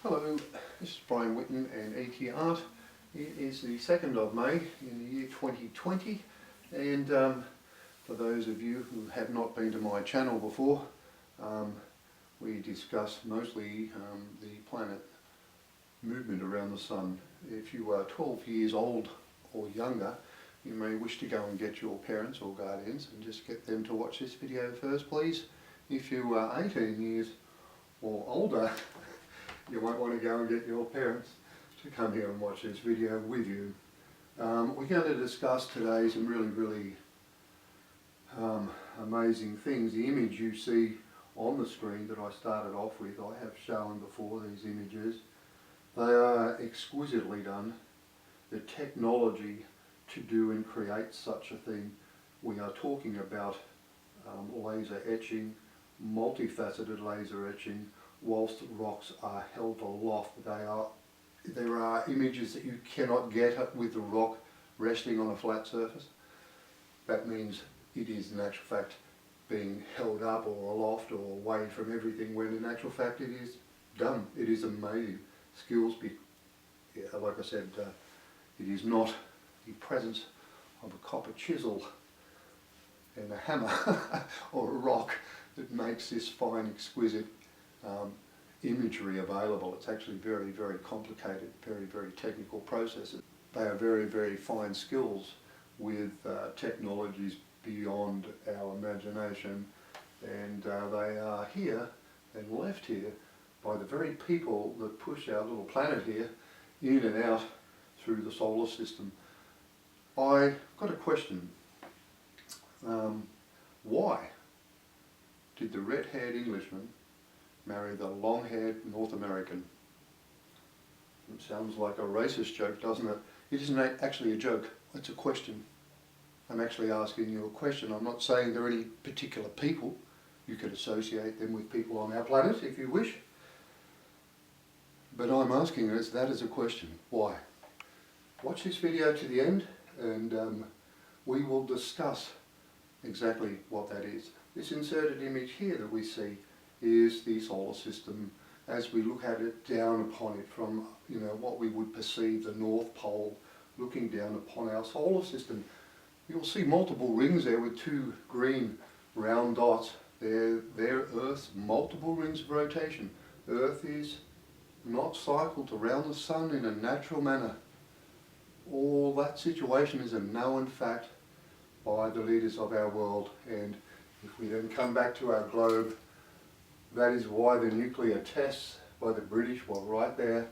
Hello, this is Brian Whitten and ET Art. It is the 2nd of May in the year 2020, and for those of you who have not been to my channel before, we discuss mostly the planet movement around the sun. If you are 12 years old or younger, you may wish to go and get your parents or guardians and just get them to watch this video first, please. If you are 18 years or older, you might want to go and get your parents to come here and watch this video with you. We're going to discuss today some really amazing things. The image you see on the screen that I started off with, I have shown before these images. They are exquisitely done. The technology to do and create such a thing, we are talking about laser etching, multifaceted laser etching, whilst rocks are held aloft. There are images that you cannot get with the rock resting on a flat surface. That means it is in actual fact being held up or aloft or away from everything, when in actual fact it is done. It is amazing. Skills, like I said, it is not the presence of a copper chisel and a hammer or a rock that makes this fine, exquisite imagery available. It's actually very complicated, very technical processes. They are very fine skills with technologies beyond our imagination, and they are here and left here by the very people that push our little planet here in and out through the solar system. I've got a question. Why did the red-haired Englishman marry the long-haired North American? It sounds like a racist joke, doesn't it? It isn't actually a joke, it's a question. I'm actually asking you a question. I'm not saying there are any particular people. You could associate them with people on our planet if you wish. But I'm asking that as a question. Why? Watch this video to the end and we will discuss exactly what that is. This inserted image here that we see is the solar system as we look at it, down upon it from what we would perceive the North Pole, looking down upon our solar system. You'll see multiple rings there with two green round dots. They're Earth's multiple rings of rotation. Earth is not cycled around the sun in a natural manner. All that situation is a known fact by the leaders of our world, and if we then come back to our globe, that is why the nuclear tests by the British were right there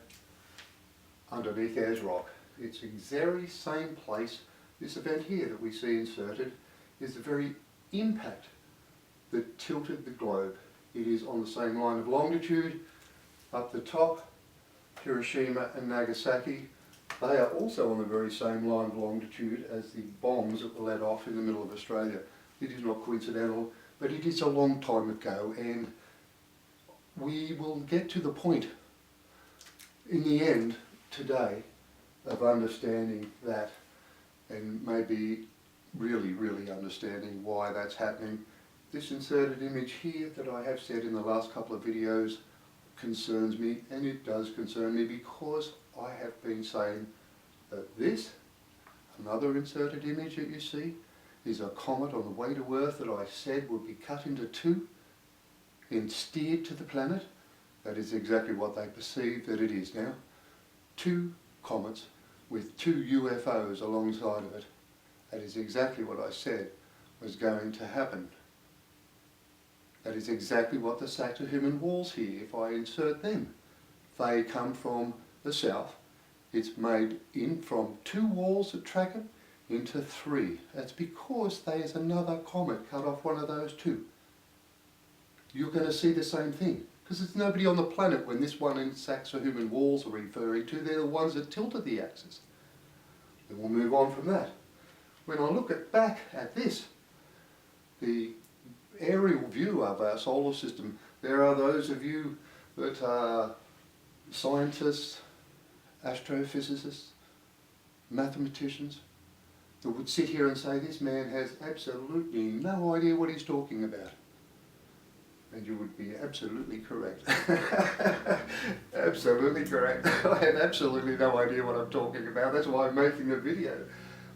underneath Ayers Rock. It's the very same place. This event here that we see inserted is the very impact that tilted the globe. It is on the same line of longitude. Up the top, Hiroshima and Nagasaki, they are also on the very same line of longitude as the bombs that were let off in the middle of Australia. It is not coincidental, but it is a long time ago, and we will get to the point in the end today of understanding that, and maybe really understanding why that's happening. This inserted image here that I have said in the last couple of videos concerns me, and it does concern me because I have been saying that this, another inserted image that you see, is a comet on the way to Earth that I said would be cut into two and steered to the planet. That is exactly what they perceive that it is now. Two comets with two UFOs alongside of it. That is exactly what I said was going to happen. That is exactly what the Cyclical walls here, if I insert them, they come from the south. It's made in from two walls that track it into three. That's because there's another comet cut off one of those two. You're going to see the same thing, because there's nobody on the planet when this one in Saxo-human walls are referring to. They're the ones that tilted the axis. Then we'll move on from that. When I look back at this, the aerial view of our solar system, there are those of you that are scientists, astrophysicists, mathematicians, that would sit here and say this man has absolutely no idea what he's talking about. And you would be absolutely correct. Absolutely correct. I have absolutely no idea what I'm talking about. That's why I'm making a video.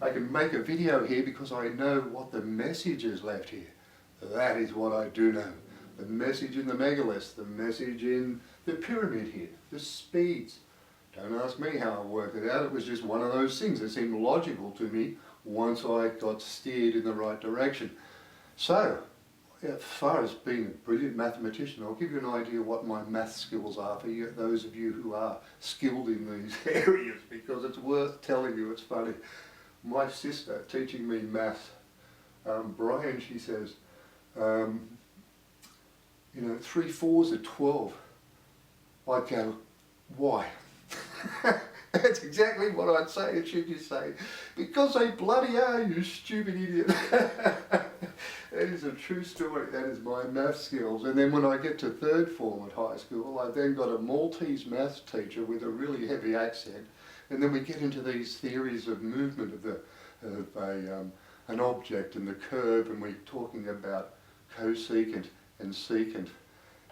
I can make a video here because I know what the message is left here. That is what I do know. The message in the megalith, the message in the pyramid here, the speeds. Don't ask me how I worked it out. It was just one of those things that seemed logical to me once I got steered in the right direction. So, as far as being a brilliant mathematician, I'll give you an idea what my math skills are for you, those of you who are skilled in these areas, because it's worth telling you. It's funny. My sister teaching me math, Brian, she says, 3 4s are 12. I'd go, why? That's exactly what I'd say, and she'd just say, because they bloody are, you stupid idiot. That is a true story. That is my math skills. And then when I get to third form at high school, I then got a Maltese maths teacher with a really heavy accent. And then we get into these theories of movement of an object and the curve, and we're talking about cosecant and secant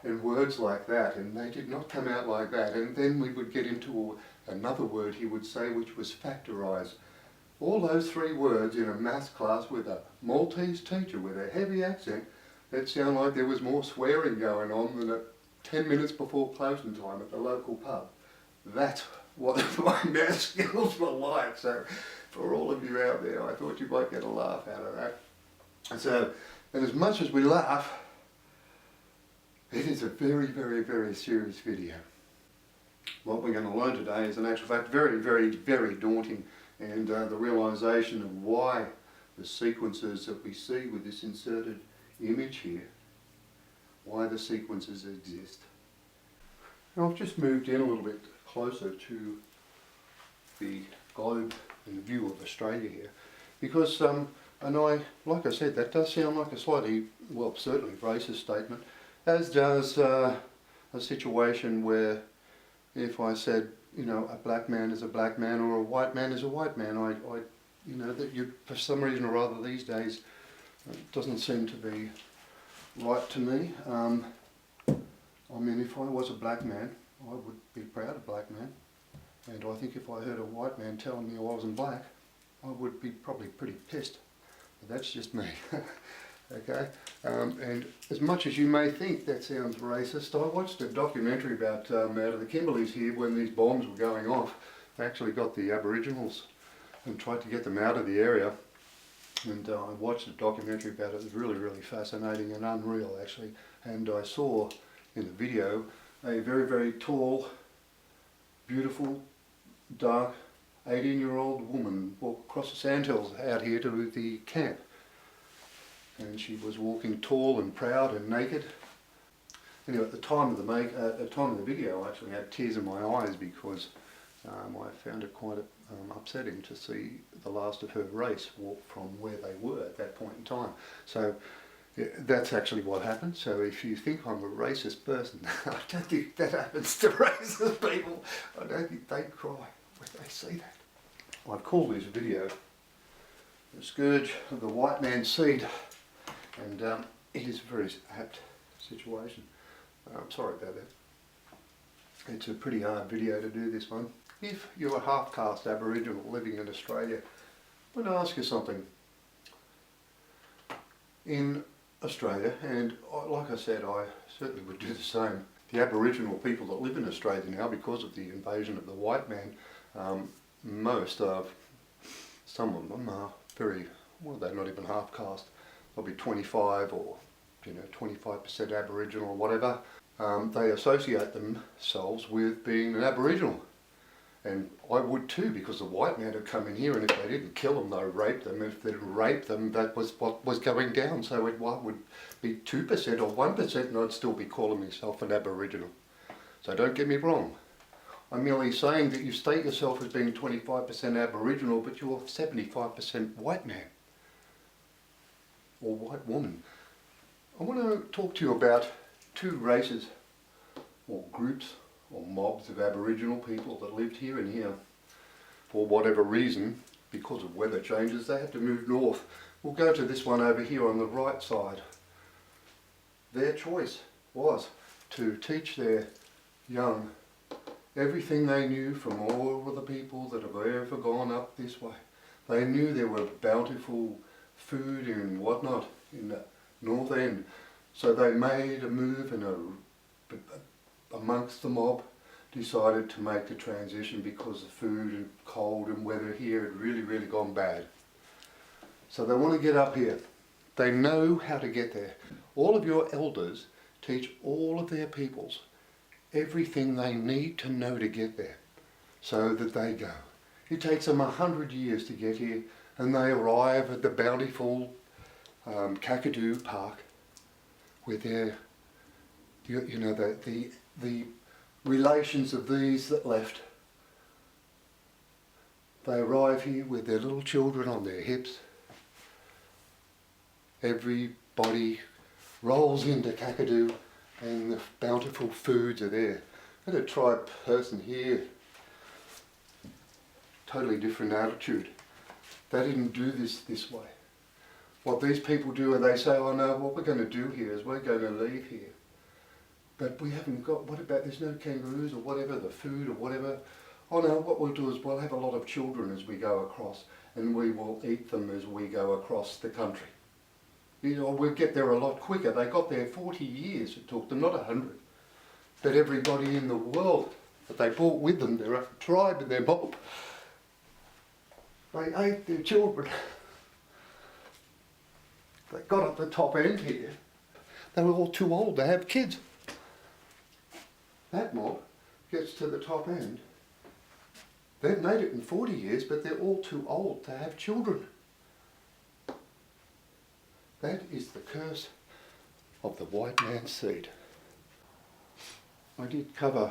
and words like that, and they did not come out like that. And then we would get into another word he would say, which was factorise. All those 3 words in a maths class with a Maltese teacher with a heavy accent, that sound like there was more swearing going on than at 10 minutes before closing time at the local pub. That's what my math skills were like. So for all of you out there, I thought you might get a laugh out of that. So, and as much as we laugh, it is a very, very, very serious video. What we're going to learn today is, in actual fact, very, very, very daunting, and the realisation of why the sequences that we see with this inserted image here, why the sequences exist. Now I've just moved in a little bit closer to the globe and the view of Australia here, because, like I said, that does sound like a slightly, well, certainly racist statement, as does a situation where if I said, a black man is a black man or a white man is a white man, that you, for some reason or other these days, it doesn't seem to be right to me. If I was a black man, I would be proud of black man, and I think if I heard a white man telling me I wasn't black, I would be probably pretty pissed. But that's just me. Okay, and as much as you may think that sounds racist, I watched a documentary about out of the Kimberleys here when these bombs were going off. They actually got the Aboriginals and tried to get them out of the area, and I watched a documentary about it. It was really, really fascinating and unreal actually, and I saw in the video a very, very tall, beautiful, dark 18-year-old woman walk across the sandhills out here to the camp. And she was walking tall and proud and naked. Anyway, at the time of the video, I actually had tears in my eyes because I found it quite upsetting to see the last of her race walk from where they were at that point in time. So yeah, that's actually what happened. So if you think I'm a racist person, I don't think that happens to racist people. I don't think they cry when they see that. I've called this video The Scourge of the White Man's Seed. And it is a very apt situation. I'm sorry about that. It's a pretty hard video to do, this one. If you're a half-caste Aboriginal living in Australia, I want to ask you something. In Australia, and like I said, I certainly would do the same, the Aboriginal people that live in Australia now, because of the invasion of the white man, some of them are very, well, they're not even half-caste. Probably 25 or 25% Aboriginal or whatever. They associate themselves with being an Aboriginal, and I would too, because the white man had come in here, and if they didn't kill them, they raped them. If they didn't rape them, that was what was going down. So it would be 2% or 1%, and I'd still be calling myself an Aboriginal. So don't get me wrong. I'm merely saying that you state yourself as being 25% Aboriginal, but you're 75% white man or white woman. I want to talk to you about 2 races or groups or mobs of Aboriginal people that lived here and here. For whatever reason, because of weather changes, they had to move north. We'll go to this one over here on the right side. Their choice. was to teach their young everything they knew from all of the people that have ever gone up this way. They knew there were bountiful food and whatnot in the north end. So they made a move and amongst the mob decided to make the transition because the food and cold and weather here had really gone bad. So they want to get up here. They know how to get there. All of your elders teach all of their peoples everything they need to know to get there so that they go. It takes them 100 years to get here, and they arrive at the bountiful Kakadu Park with their, you know, the relations of these that left. They arrive here with their little children on their hips. Everybody rolls into Kakadu and the bountiful foods are there. And a tribe person here, totally different attitude. They didn't do this way. What these people do is they say, oh no, what we're going to do here is we're going to leave here. But we haven't got, what about, there's no kangaroos or whatever, the food or whatever. Oh no, what we'll do is we'll have a lot of children as we go across and we will eat them as we go across the country. You know, we'll get there a lot quicker. They got there 40 years it took them, not 100. But everybody in the world that they brought with them, their tribe and their mob, they ate their children. They got at the top end here. They were all too old to have kids. That mob gets to the top end. They've made it in 40 years, but they're all too old to have children. That is the curse of the white man's seed. I did cover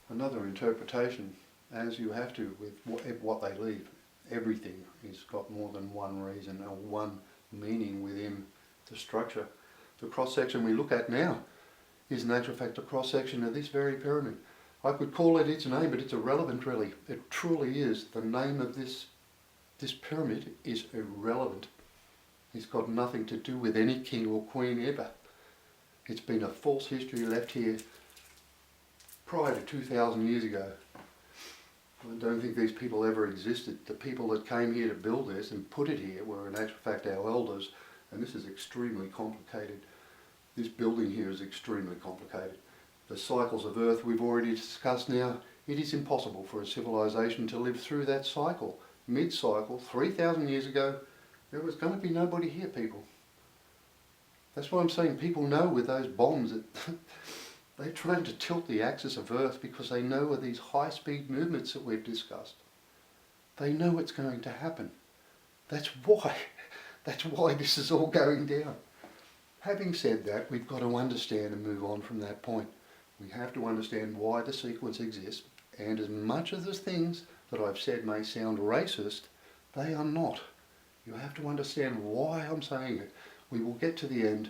another interpretation, as you have to with what they leave. Everything has got more than one reason or one meaning within the structure. The cross-section we look at now is in actual fact a cross-section of this very pyramid. I could call it its name, but it's irrelevant really. It truly is. The name of this pyramid is irrelevant. It's got nothing to do with any king or queen ever. It's been a false history left here prior to 2,000 years ago. I don't think these people ever existed. The people that came here to build this and put it here were in actual fact our elders, and this is extremely complicated. This building here is extremely complicated. The cycles of Earth we've already discussed now. It is impossible for a civilization to live through that cycle. Mid-cycle, 3,000 years ago, there was going to be nobody here, people. That's why I'm saying people know with those bombs that they're trying to tilt the axis of Earth because they know of these high-speed movements that we've discussed. They know it's going to happen. That's why this is all going down. Having said that, we've got to understand and move on from that point. We have to understand why the sequence exists, and as much of the things that I've said may sound racist, they are not. You have to understand why I'm saying it. We will get to the end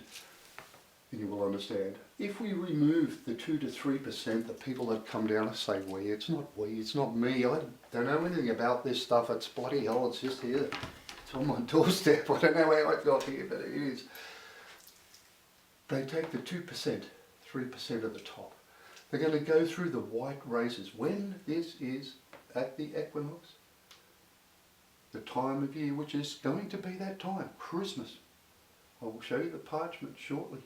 and you will understand. If we remove the 2 to 3% of people that come down and say we, it's not me, I don't know anything about this stuff, it's bloody hell, it's just here. It's on my doorstep, I don't know how it got here, but it is. They take the 2%, 3% of the top. They're going to go through the white races. When this is at the equinox, the time of year which is going to be that time, Christmas. I will show you the parchment shortly.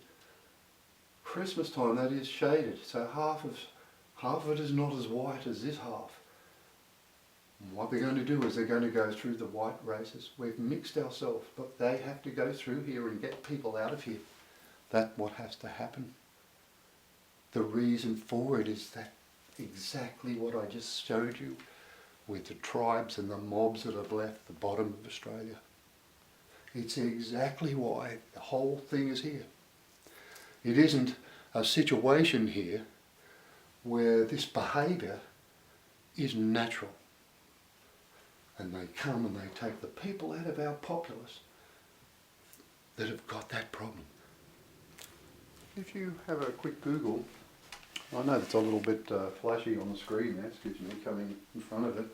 Christmas time, that is shaded, so half of it is not as white as this half. And what they're going to do is they're going to go through the white races. We've mixed ourselves, but they have to go through here and get people out of here. That's what has to happen. The reason for it is that exactly what I just showed you with the tribes and the mobs that have left the bottom of Australia. It's exactly why the whole thing is here. It isn't a situation here where this behaviour is natural. And they come and they take the people out of our populace that have got that problem. If you have a quick Google, I know it's a little bit flashy on the screen there, excuse me, coming in front of it,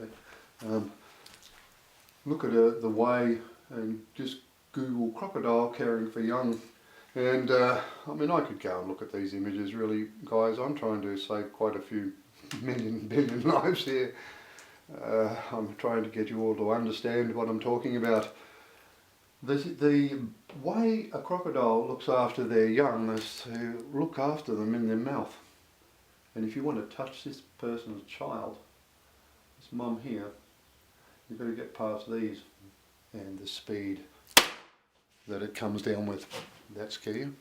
but look at the way, and just Google crocodile caring for young And I mean, I could go and look at these images really, guys. I'm trying to save quite a few billion lives here. I'm trying to get you all to understand what I'm talking about. The way a crocodile looks after their young is to look after them in their mouth. And if you want to touch this person's child, this mum here, you've got to get past these and the speed that it comes down with. That scare you?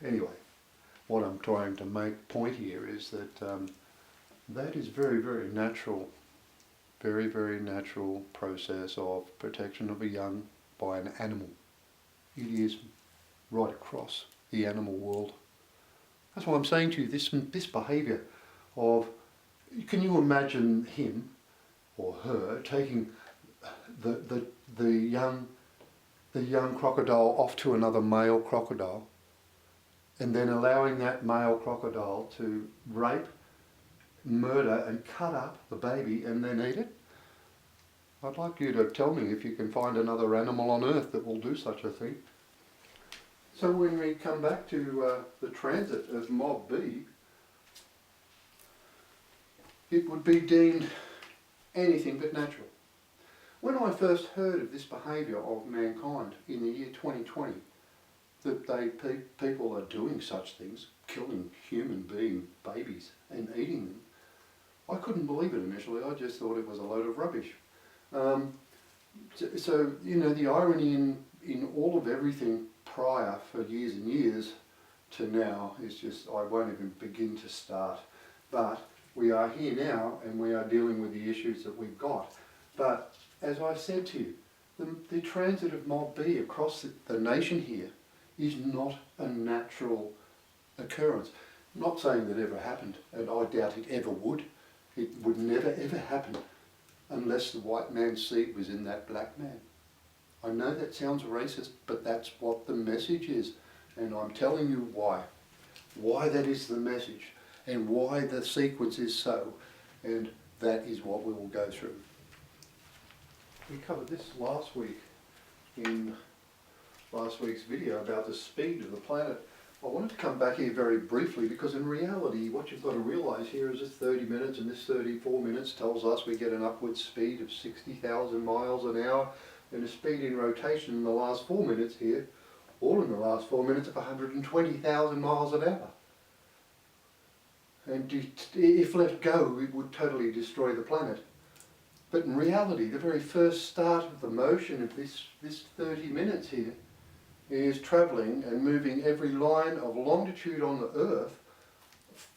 Anyway, what I'm trying to make point here is that that is very, very natural, very, very natural process of protection of a young by an animal. It is right across the animal world. That's why I'm saying to you, this behaviour of, can you imagine him or her taking the young crocodile off to another male crocodile and then allowing that male crocodile to rape, murder and cut up the baby and then eat it? I'd like you to tell me if you can find another animal on earth that will do such a thing. So when we come back to the transit of Mob B, it would be deemed anything but natural. When I first heard of this behaviour of mankind in the year 2020, that people are doing such things, killing human being babies and eating them, I couldn't believe it initially. I just thought it was a load of rubbish. So you know, the irony in all of everything prior for years and years to now is just, I won't even begin to start. But we are here now and we are dealing with the issues that we've got. But as I said to you, the transit of Mob B across the nation here is not a natural occurrence. I'm not saying that ever happened, and I doubt it ever would. It would never ever happen unless the white man's seed was in that black man. I know that sounds racist, but that's what the message is, and I'm telling you why. Why that is the message, and why the sequence is so, and that is what we will go through. We covered this last week in last week's video about the speed of the planet. I wanted to come back here very briefly because in reality what you've got to realise here is this 30 minutes and this 34 minutes tells us we get an upward speed of 60,000 miles an hour and a speed in rotation in the last 4 minutes here, all in the last 4 minutes, of 120,000 miles an hour. And if let go, it would totally destroy the planet. But in reality, the very first start of the motion of this 30 minutes here is travelling and moving every line of longitude on the Earth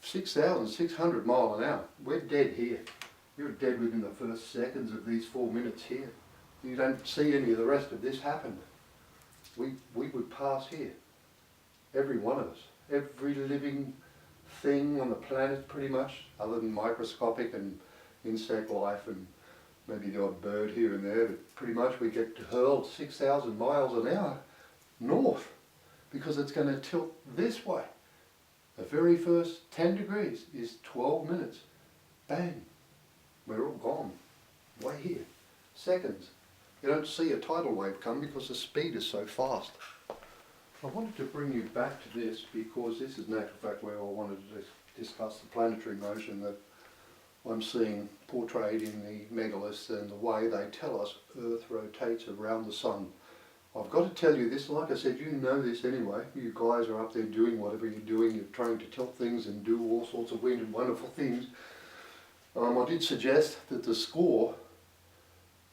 6,600 miles an hour. We're dead here. You're dead within the first seconds of these 4 minutes here. You don't see any of the rest of this happen. We would pass here. Every one of us. Every living thing on the planet pretty much, other than microscopic and insect life and maybe the odd bird here and there, but pretty much we get hurled 6,000 miles an hour north because it's going to tilt this way. The very first 10 degrees is 12 minutes. Bang. We're all gone. Way here. Seconds. You don't see a tidal wave come because the speed is so fast. I wanted to bring you back to this because this is in actual fact where I wanted to discuss the planetary motion that I'm seeing portrayed in the megaliths and the way they tell us Earth rotates around the sun. I've got to tell you this, like I said, you know this anyway. You guys are up there doing whatever you're doing. You're trying to tilt things and do all sorts of weird and wonderful things. I did suggest that the score,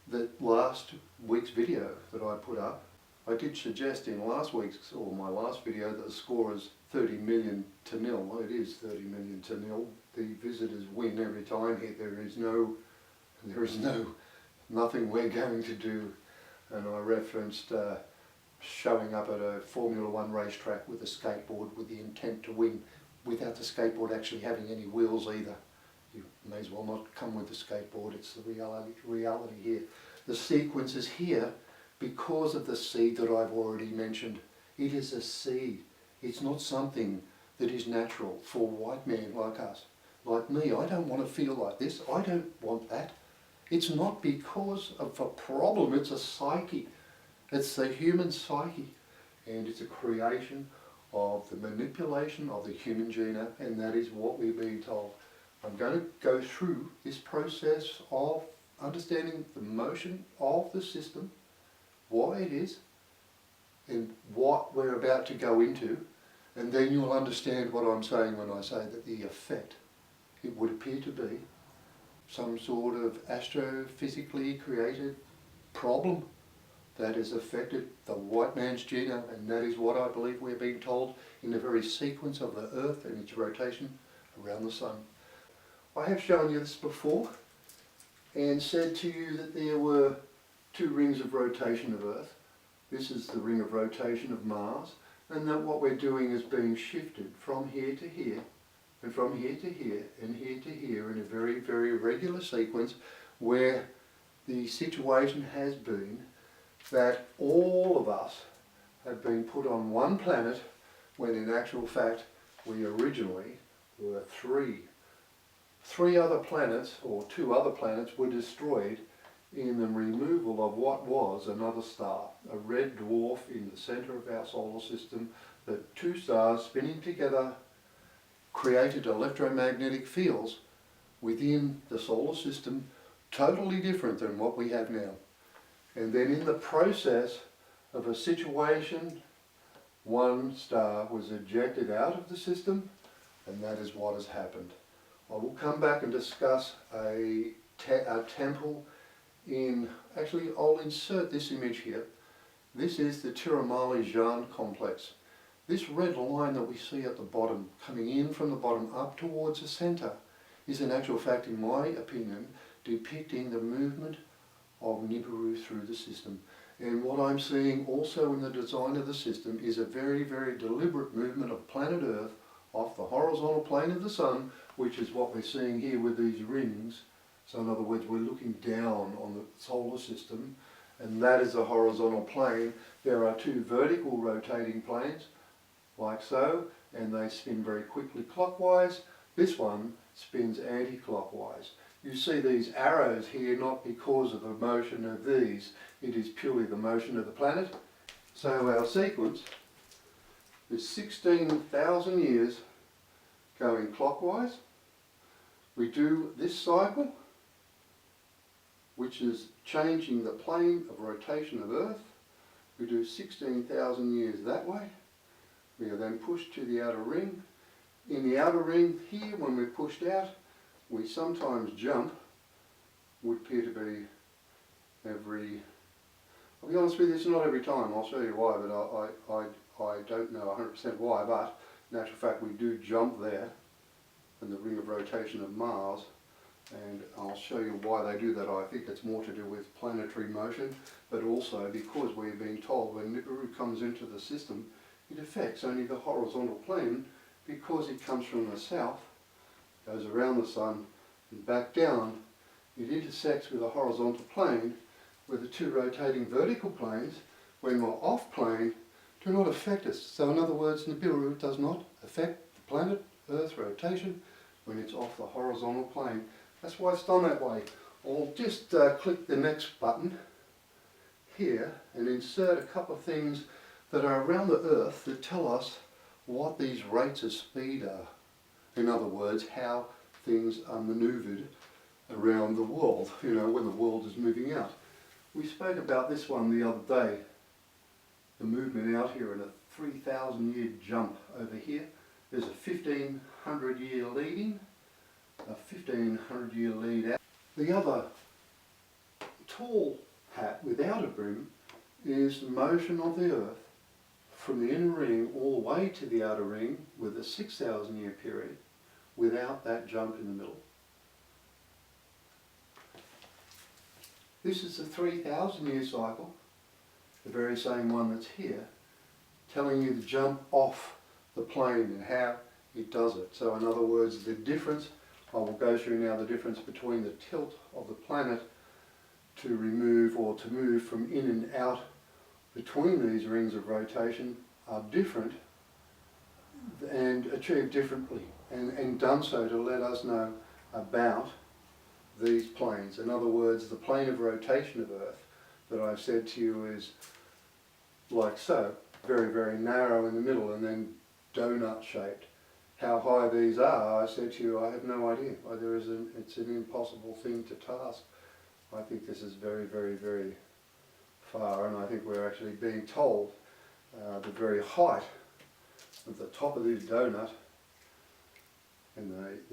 that last week's video that I put up, I did suggest in last week's, or my last video, that the score is 30 million to nil. Well, it is 30 million to nil. The visitors win every time here. There is nothing we're going to do. And I referenced showing up at a Formula One racetrack with a skateboard with the intent to win, without the skateboard actually having any wheels either. You may as well not come with the skateboard. It's the reality here. The sequence is here because of the seed that I've already mentioned. It is a seed. It's not something that is natural for white men like us. Like me, I don't want to feel like this. I don't want that. It's not because of a problem, it's a psyche. It's the human psyche, and it's a creation of the manipulation of the human genome, and that is what we're being told. I'm going to go through this process of understanding the motion of the system, why it is, and what we're about to go into, and then you'll understand what I'm saying when I say that the effect, it would appear to be some sort of astrophysically created problem that has affected the white man's genome, and that is what I believe we're being told in the very sequence of the Earth and its rotation around the Sun. I have shown you this before and said to you that there were two rings of rotation of Earth. This is the ring of rotation of Mars, and that what we're doing is being shifted from here to here, and from here to here, and here to here in a very, very regular sequence, where the situation has been that all of us have been put on one planet, when in actual fact we originally were three other planets, or two other planets, were destroyed in the removal of what was another star, a red dwarf in the centre of our solar system. The two stars spinning together created electromagnetic fields within the solar system totally different than what we have now. And then in the process of a situation, one star was ejected out of the system, and that is what has happened. I will come back and discuss a temple in, actually I'll insert this image here. This is the Tirumali-Jan complex. This red line that we see at the bottom, coming in from the bottom up towards the centre, is in actual fact, in my opinion, depicting the movement of Nibiru through the system. And what I'm seeing also in the design of the system is a very, very deliberate movement of planet Earth off the horizontal plane of the Sun, which is what we're seeing here with these rings. So in other words, we're looking down on the solar system, and that is the horizontal plane. There are two vertical rotating planes, like so, and they spin very quickly clockwise. This one spins anti-clockwise. You see these arrows here not because of the motion of these, it is purely the motion of the planet. So our sequence is 16,000 years going clockwise. We do this cycle, which is changing the plane of rotation of Earth. We do 16,000 years that way. We are then pushed to the outer ring. In the outer ring here, when we're pushed out, we sometimes jump. Would appear to be every, I'll be honest with you, it's not every time, I'll show you why, but I don't know 100% why, but in actual fact we do jump there in the ring of rotation of Mars, and I'll show you why they do that. I think it's more to do with planetary motion, but also because we're being told when Nibiru comes into the system, it affects only the horizontal plane because it comes from the south, goes around the Sun and back down. It intersects with the horizontal plane, where the two rotating vertical planes, when we're off plane, do not affect us. So in other words, Nibiru does not affect the planet Earth rotation when it's off the horizontal plane. That's why it's done that way. I'll just click the next button here and insert a couple of things that are around the Earth that tell us what these rates of speed are. In other words, how things are manoeuvred around the world, you know, when the world is moving out. We spoke about this one the other day, the movement out here in a 3,000 year jump over here. There's a 1,500 year lead in, a 1,500 year lead out. The other tall hat without a brim is the motion of the Earth from the inner ring all the way to the outer ring with a 6,000 year period without that jump in the middle. This is the 3,000 year cycle, the very same one that's here, telling you the jump off the plane and how it does it. So in other words, the difference, I will go through now the difference between the tilt of the planet to remove or to move from in and out between these rings of rotation are different and achieved differently, and done so to let us know about these planes. In other words, the plane of rotation of Earth that I've said to you is like so, very, very narrow in the middle and then donut shaped. How high these are, I said to you, I have no idea. It's an impossible thing to task. I think this is very, very, very far, and I think we're actually being told the very height of the top of this donut, and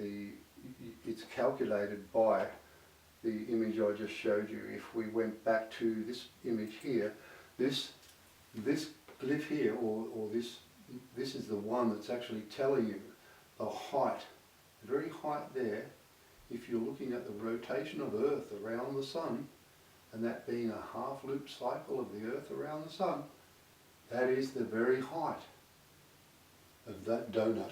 it's calculated by the image I just showed you. If we went back to this image here, this glyph here, or this is the one that's actually telling you the height, the very height there. If you're looking at the rotation of Earth around the Sun, and that being a half-loop cycle of the Earth around the Sun, that is the very height of that donut.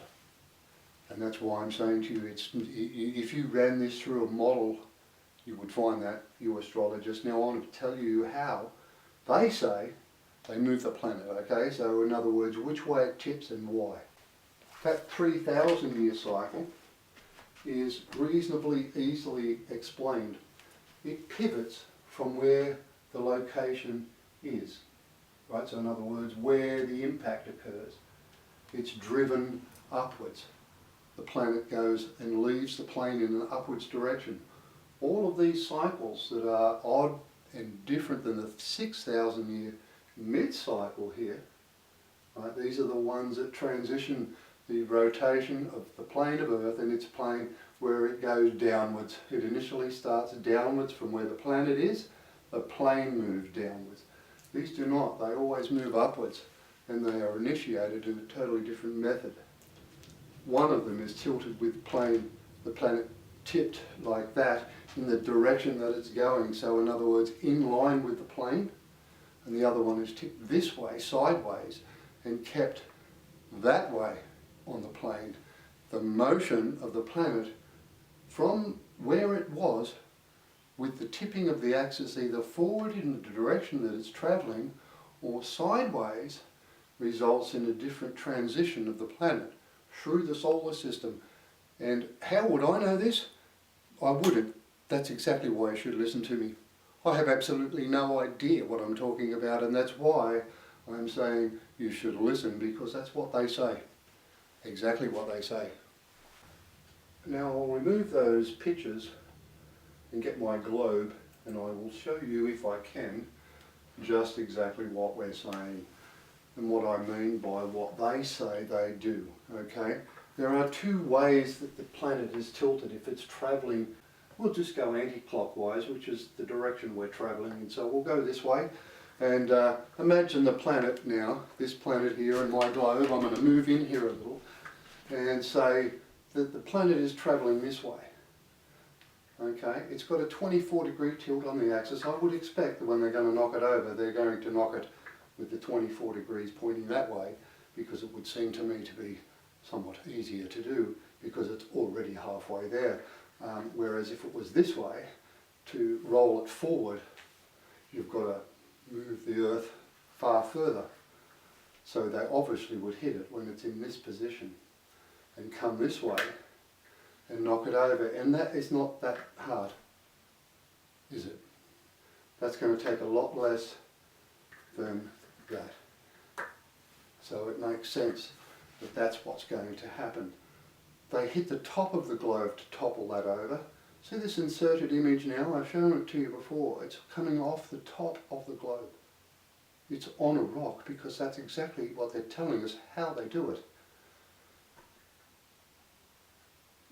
And that's why I'm saying to you, if you ran this through a model, you would find that, you astrologists. Now I want to tell you how they say they move the planet, okay? So in other words, which way it tips and why. That 3,000 year cycle is reasonably easily explained. It pivots from where the location is, right? So in other words, where the impact occurs. It's driven upwards. The planet goes and leaves the plane in an upwards direction. All of these cycles that are odd and different than the 6,000 year mid-cycle here, right? These are the ones that transition the rotation of the plane of Earth and its plane where it goes downwards. It initially starts downwards from where the planet is, the plane moves downwards. These do not, they always move upwards, and they are initiated in a totally different method. One of them is tilted with the planet tipped like that in the direction that it's going, so in other words in line with the plane, and the other one is tipped this way, sideways, and kept that way on the plane. The motion of the planet from where it was with the tipping of the axis either forward in the direction that it's travelling or sideways results in a different transition of the planet through the solar system. And how would I know this? I wouldn't. That's exactly why you should listen to me. I have absolutely no idea what I'm talking about, and that's why I'm saying you should listen, because that's what they say. Exactly what they say. Now I'll remove those pictures and get my globe, and I will show you, if I can, just exactly what we're saying and what I mean by what they say they do, okay? There are two ways that the planet is tilted if it's travelling. We'll just go anti-clockwise, which is the direction we're travelling in. So we'll go this way, and imagine the planet now, this planet here and my globe. I'm going to move in here a little and say that the planet is travelling this way. Okay, it's got a 24-degree tilt on the axis. I would expect that when they're going to knock it over, they're going to knock it with the 24 degrees pointing that way, because it would seem to me to be somewhat easier to do because it's already halfway there. Whereas if it was this way, to roll it forward, you've got to move the Earth far further. So they obviously would hit it when it's in this position and come this way and knock it over. And that is not that hard, is it? That's going to take a lot less than that. So it makes sense that that's what's going to happen. They hit the top of the globe to topple that over. See this inserted image now? I've shown it to you before. It's coming off the top of the globe. It's on a rock, because that's exactly what they're telling us how they do it.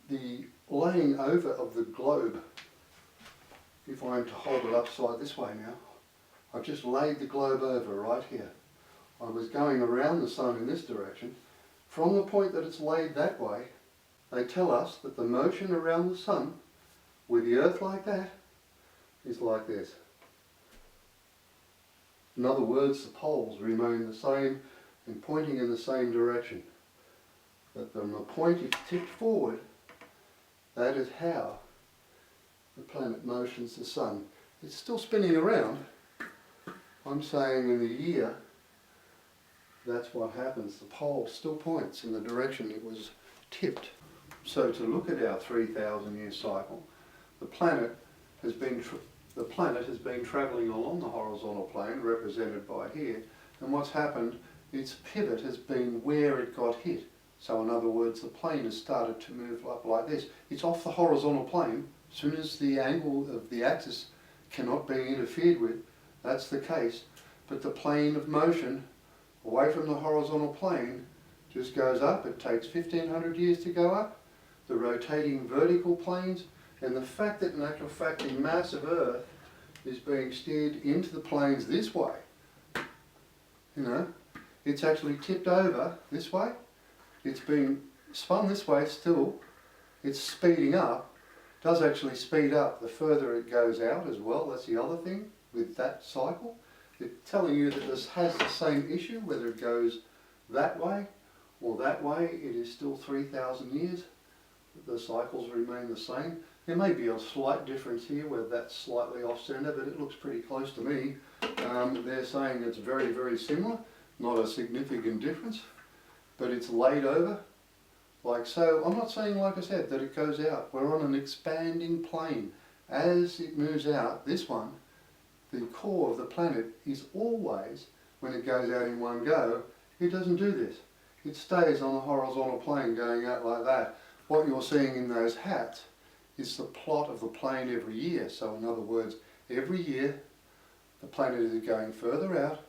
The laying over of the globe, if I'm to hold it upside this way now, I've just laid the globe over right here. I was going around the sun in this direction. From the point that it's laid that way, they tell us that the motion around the sun with the Earth like that is like this. In other words, the poles remain the same and pointing in the same direction. But from the point it's tipped forward, that is how the planet motions the sun. It's still spinning around. I'm saying in the year, that's what happens. The pole still points in the direction it was tipped. So to look at our 3,000 year cycle, the planet has been travelling along the horizontal plane, represented by here, and what's happened, its pivot has been where it got hit. So in other words, the plane has started to move up like this. It's off the horizontal plane. As soon as the angle of the axis cannot be interfered with, that's the case. But the plane of motion away from the horizontal plane just goes up. It takes 1500 years to go up. The rotating vertical planes, and the fact that in actual fact the mass of Earth is being steered into the planes this way, you know, it's actually tipped over this way. It's being spun this way still. It's speeding up. It does actually speed up the further it goes out as well. That's the other thing with that cycle. It's telling you that this has the same issue, whether it goes that way or that way. It is still 3,000 years. The cycles remain the same. There may be a slight difference here where that's slightly off centre, but it looks pretty close to me. They're saying it's very, very similar, not a significant difference, but it's laid over like so. I'm not saying, like I said, that it goes out. We're on an expanding plane. As it moves out, this one, the core of the planet is always, when it goes out in one go, it doesn't do this. It stays on the horizontal plane going out like that. What you're seeing in those hats is the plot of the plane every year. So in other words, every year the planet is going further out,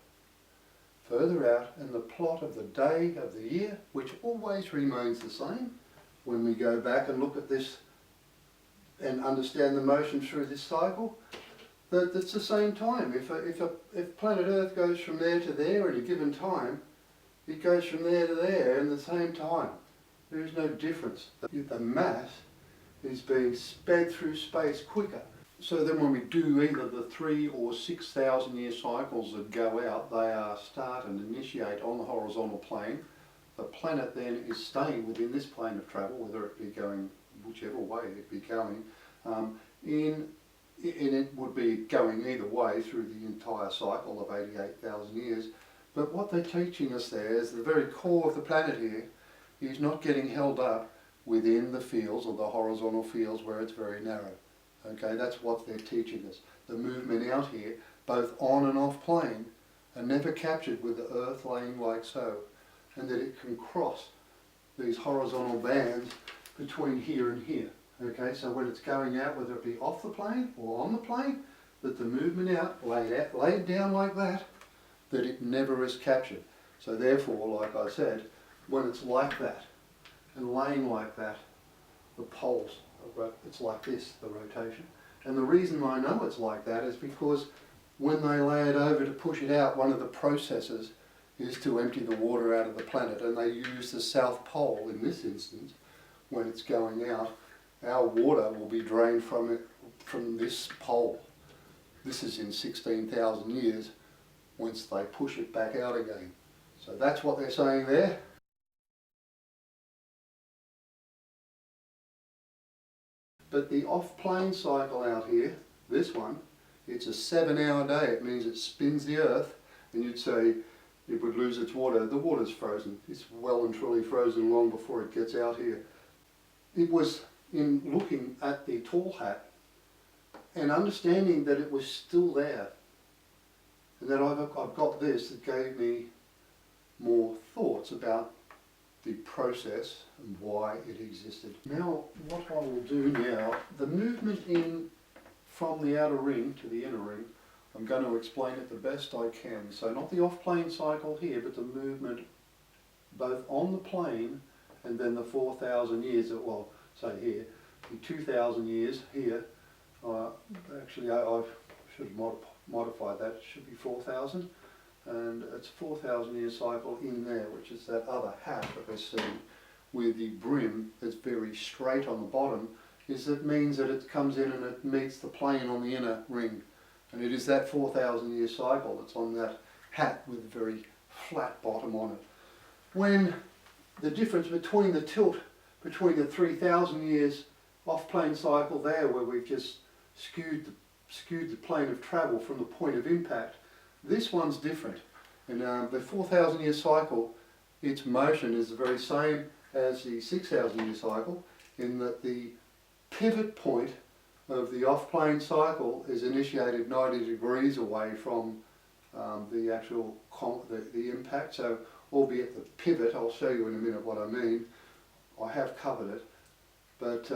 and the plot of the day of the year, which always remains the same when we go back and look at this and understand the motion through this cycle, that's the same time. If planet Earth goes from there to there at a given time, it goes from there to there in the same time. There is no difference. The mass is being sped through space quicker. So then when we do either the 3,000 or 6,000 year cycles that go out, they are start and initiate on the horizontal plane. The planet then is staying within this plane of travel, whether it be going whichever way it be going, and it would be going either way through the entire cycle of 88,000 years. But what they're teaching us there is the very core of the planet here is not getting held up within the fields or the horizontal fields where it's very narrow. Okay, that's what they're teaching us. The movement out here, both on and off plane, are never captured with the Earth laying like so, and that it can cross these horizontal bands between here and here. Okay, so when it's going out, whether it be off the plane or on the plane, that the movement out, laid down like that it never is captured. So therefore, like I said, when it's like that and laying like that, the poles, it's like this, the rotation. And the reason I know it's like that is because when they lay it over to push it out, one of the processes is to empty the water out of the planet, and they use the South Pole in this instance. When it's going out, our water will be drained from this pole. This is in 16,000 years once they push it back out again. So that's what they're saying there. But the off-plane cycle out here, this one, it's a 7-hour day. It means it spins the Earth, and you'd say it would lose its water. The water's frozen. It's well and truly frozen long before it gets out here. It was in looking at the tall hat and understanding that it was still there, and that I've got this that gave me more thoughts about the process and why it existed. Now, what I will do now, the movement in from the outer ring to the inner ring, I'm going to explain it the best I can. So not the off-plane cycle here, but the movement both on the plane and then the 4,000 years, well, say here, the 2,000 years here. Actually, I should have modified that. It should be 4,000. And it's a 4,000 year cycle in there, which is that other hat that we're seeing with the brim that's very straight on the bottom. It means that it comes in and it meets the plane on the inner ring. And it is that 4,000 year cycle that's on that hat with a very flat bottom on it. When the difference between the tilt between the 3,000 years off-plane cycle there, where we've just skewed the plane of travel from the point of impact, this one's different. And the 4,000 year cycle, its motion is the very same as the 6,000 year cycle, in that the pivot point of the off-plane cycle is initiated 90 degrees away from the actual the impact. So, albeit the pivot, I'll show you in a minute what I mean. I have covered it, but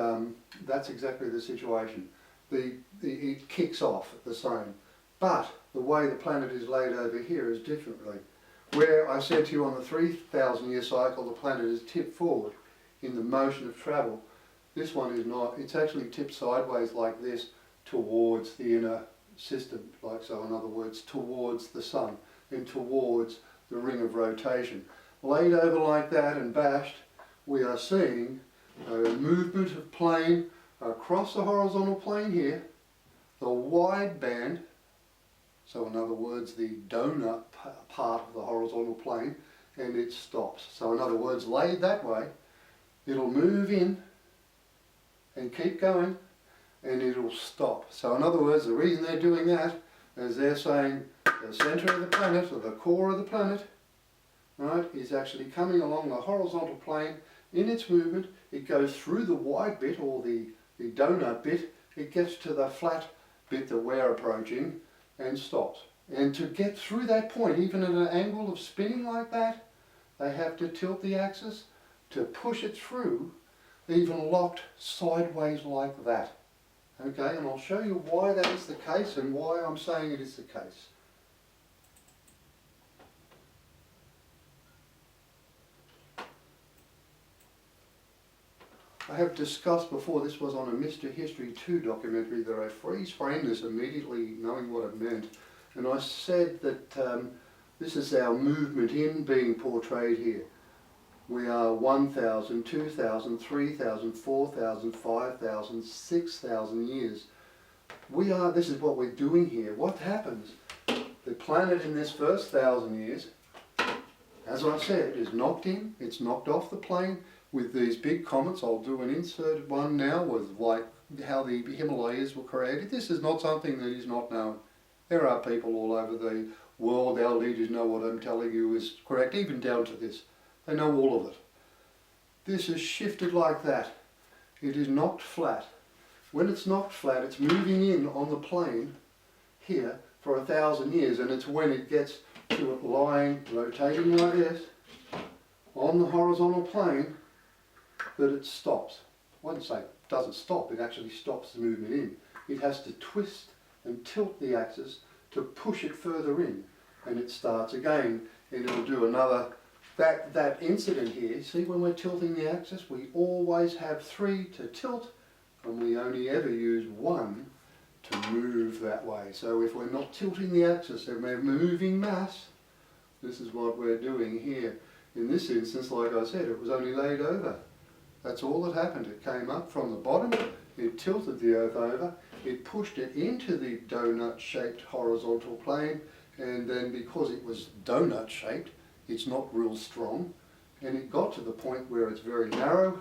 that's exactly the situation. It kicks off the same, but the way the planet is laid over here is differently. Where I said to you on the 3,000 year cycle, the planet is tipped forward in the motion of travel. This one is not. It's actually tipped sideways like this towards the inner system, like so, in other words, towards the sun and towards the ring of rotation. Laid over like that and bashed, we are seeing a movement of plane across the horizontal plane here, the wide band, so in other words the donut part of the horizontal plane, and it stops. So in other words, laid that way, it'll move in and keep going, and it'll stop. So in other words, the reason they're doing that is they're saying the centre of the planet, or the core of the planet, right, is actually coming along the horizontal plane in its movement. It goes through the wide bit, or the donut bit, it gets to the flat bit that we're approaching and stops. And to get through that point, even at an angle of spinning like that, they have to tilt the axis to push it through, even locked sideways like that. Okay, and I'll show you why that is the case and why I'm saying it is the case. I have discussed before, this was on a Mr. History 2 documentary, that I freeze-framed this immediately knowing what it meant. And I said that this is our movement in being portrayed here. We are 1,000, 2,000, 3,000, 4,000, 5,000, 6,000 years. This is what we're doing here. What happens? The planet in this first 1,000 years, as I said, is knocked in, it's knocked off the plane with these big comets. I'll do an inserted one now with like how the Himalayas were created. This is not something that is not known. There are people all over the world, our leaders know what I'm telling you is correct, even down to this. They know all of it. This is shifted like that. It is knocked flat. When it's knocked flat, it's moving in on the plane here for 1,000 years, and it's when it gets to it lying, rotating like this, on the horizontal plane, that it stops. I wouldn't say it doesn't stop, it actually stops the movement in. It has to twist and tilt the axis to push it further in, and it starts again, and it'll do another. That incident here, see, when we're tilting the axis, we always have 3 to tilt, and we only ever use 1 to move that way. So if we're not tilting the axis and we're moving mass, this is what we're doing here. In this instance, like I said, it was only laid over. That's all that happened. It came up from the bottom, it tilted the Earth over, it pushed it into the donut-shaped horizontal plane, and then because it was donut-shaped, it's not real strong, and it got to the point where it's very narrow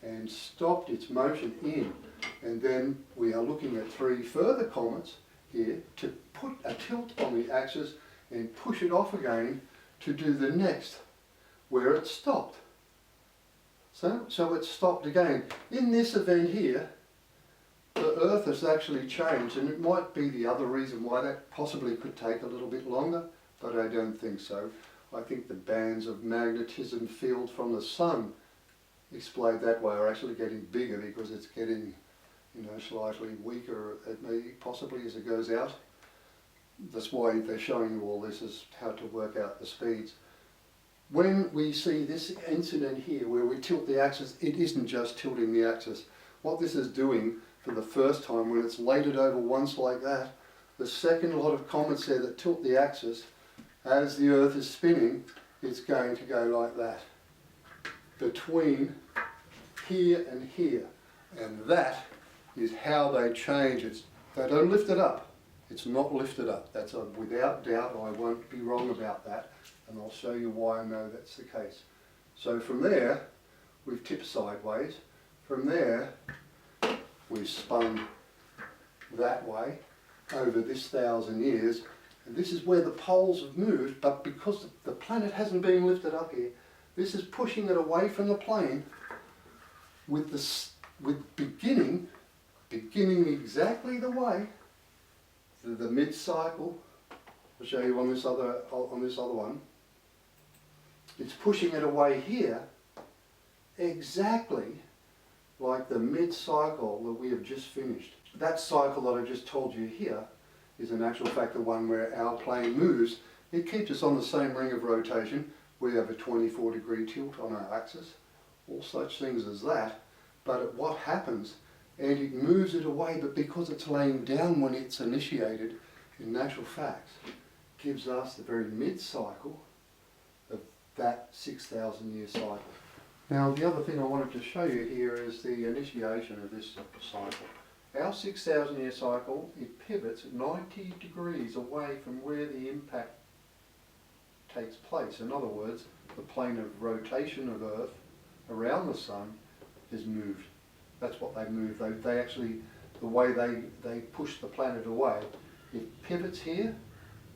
and stopped its motion in. And then we are looking at 3 further comets here to put a tilt on the axis and push it off again to do the next, where it stopped. So it stopped again. In this event here, the Earth has actually changed, and it might be the other reason why that possibly could take a little bit longer, but I don't think so. I think the bands of magnetism field from the sun displayed that way are actually getting bigger because it's getting, slightly weaker, possibly as it goes out. That's why they're showing you all this, is how to work out the speeds. When we see this incident here where we tilt the axis, it isn't just tilting the axis. What this is doing for the first time, when it's laid it over once like that, the second lot of comets there that tilt the axis, as the Earth is spinning, it's going to go like that, between here and here. And that is how they change it. They don't lift it up. It's not lifted up. That's without doubt. I won't be wrong about that. And I'll show you why I know that's the case. So from there, we've tipped sideways. From there, we've spun that way over this 1,000 years. And this is where the poles have moved, but because the planet hasn't been lifted up here, this is pushing it away from the plane with beginning exactly the way the mid-cycle, I'll show you on this other one. It's pushing it away here, exactly like the mid-cycle that we have just finished. That cycle that I just told you here is in actual fact the one where our plane moves. It keeps us on the same ring of rotation. We have a 24-degree tilt on our axis, all such things as that. But what happens, and it moves it away, but because it's laying down when it's initiated, in natural fact, gives us the very mid-cycle of that 6,000 year cycle. Now the other thing I wanted to show you here is the initiation of this cycle. Our 6,000 year cycle, it pivots 90 degrees away from where the impact takes place. In other words, the plane of rotation of Earth around the Sun is moved. That's what they move. They actually, the way they push the planet away, it pivots here,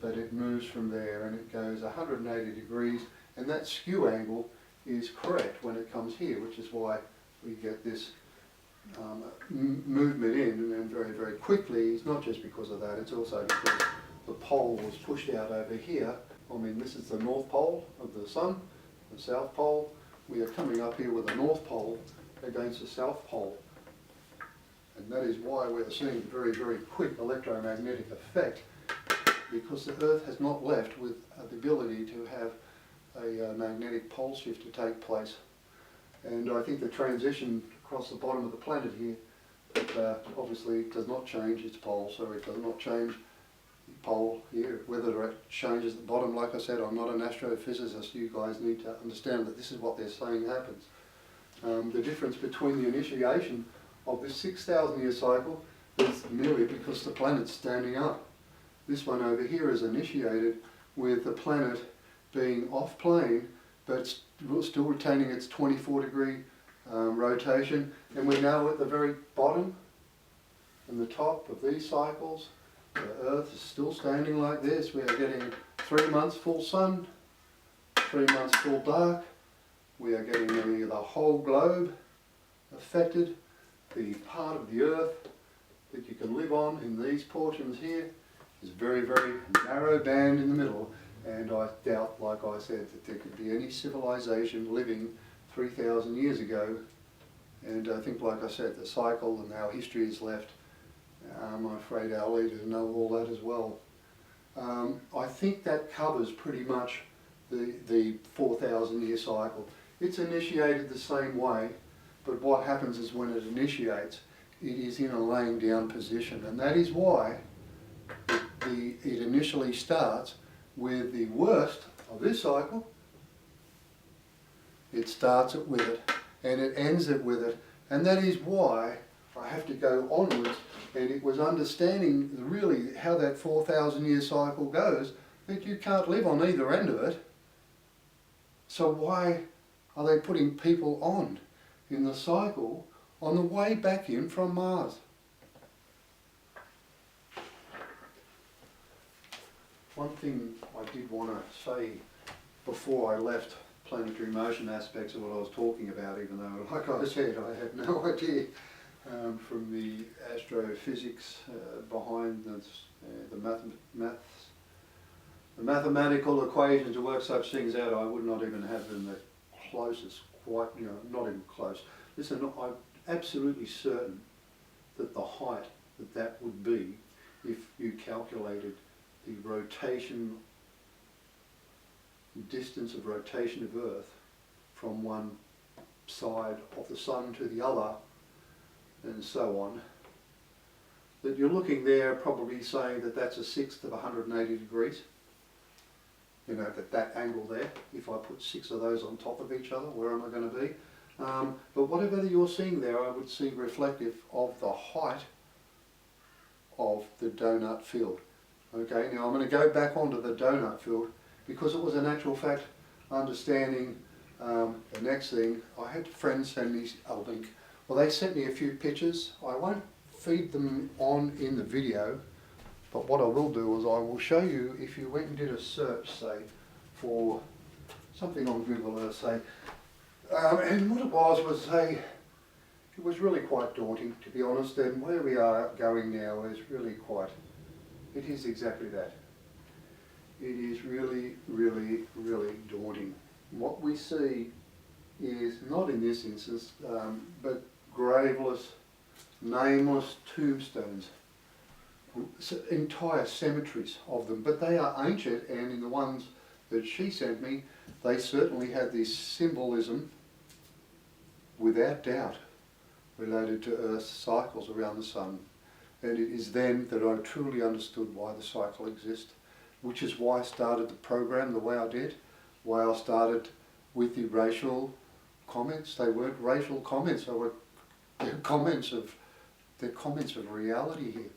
but it moves from there and it goes 180 degrees, and that skew angle is correct when it comes here, which is why we get this movement in and then very, very quickly. It's not just because of that, it's also because the pole was pushed out over here. I mean, this is the North Pole of the Sun, the South Pole. We are coming up here with the North Pole against the South Pole. And that is why we're seeing a very, very quick electromagnetic effect, because the Earth has not left with the ability to have a magnetic pole shift to take place. And I think the transition across the bottom of the planet here, obviously does not change its pole, so it does not change the pole here. Whether it changes the bottom, like I said, I'm not an astrophysicist. You guys need to understand that this is what they're saying happens. The difference between the initiation of this 6,000 year cycle is merely because the planet's standing up. This one over here is initiated with the planet being off plane, but still retaining its 24-degree rotation. And we know at the very bottom and the top of these cycles, the Earth is still standing like this. We are getting 3 months full sun, 3 months full dark. We are getting the whole globe affected. The part of the Earth that you can live on in these portions here is very, very narrow band in the middle. And I doubt, like I said, that there could be any civilization living 3,000 years ago. And I think, like I said, the cycle and our history is left. I'm afraid our leaders know all that as well. I think that covers pretty much the 4,000 year cycle. It's initiated the same way, but what happens is when it initiates, it is in a laying down position. And that is why it initially starts with the worst of this cycle. It starts it with it and it ends it with it, and that is why I have to go onwards. And it was understanding really how that 4,000 year cycle goes that you can't live on either end of it. So why are they putting people on in the cycle on the way back in from Mars? One thing I did want to say before I left planetary motion aspects of what I was talking about, even though, like I said, I had no idea from the astrophysics behind the mathematical equations to work such things out. I would not even have them the closest, quite, not even close. Listen, I'm absolutely certain that the height that would be, if you calculated the rotation, distance of rotation of Earth from one side of the Sun to the other, and so on, that you're looking there probably saying that that's a sixth of 180 degrees. You know, that angle there, if I put 6 of those on top of each other, where am I going to be? But whatever you're seeing there, I would see reflective of the height of the donut field. Okay, now I'm going to go back onto the donut field, because it was an actual fact understanding the next thing. I had friends send me a link. Well, they sent me a few pictures. I won't feed them on in the video, but what I will do is I will show you, if you went and did a search, say, for something on Google Earth, say, and what it was it was really quite daunting, to be honest, and where we are going now is really quite, it is exactly that. it is really, really, really daunting. What we see is, not in this instance, but graveless, nameless tombstones, entire cemeteries of them, but they are ancient, and in the ones that she sent me, they certainly have this symbolism, without doubt, related to Earth's cycles around the sun. And it is then that I truly understood why the cycle exists, which is why I started the program the way I did, why I started with the racial comments. They weren't racial comments, they're comments of reality here.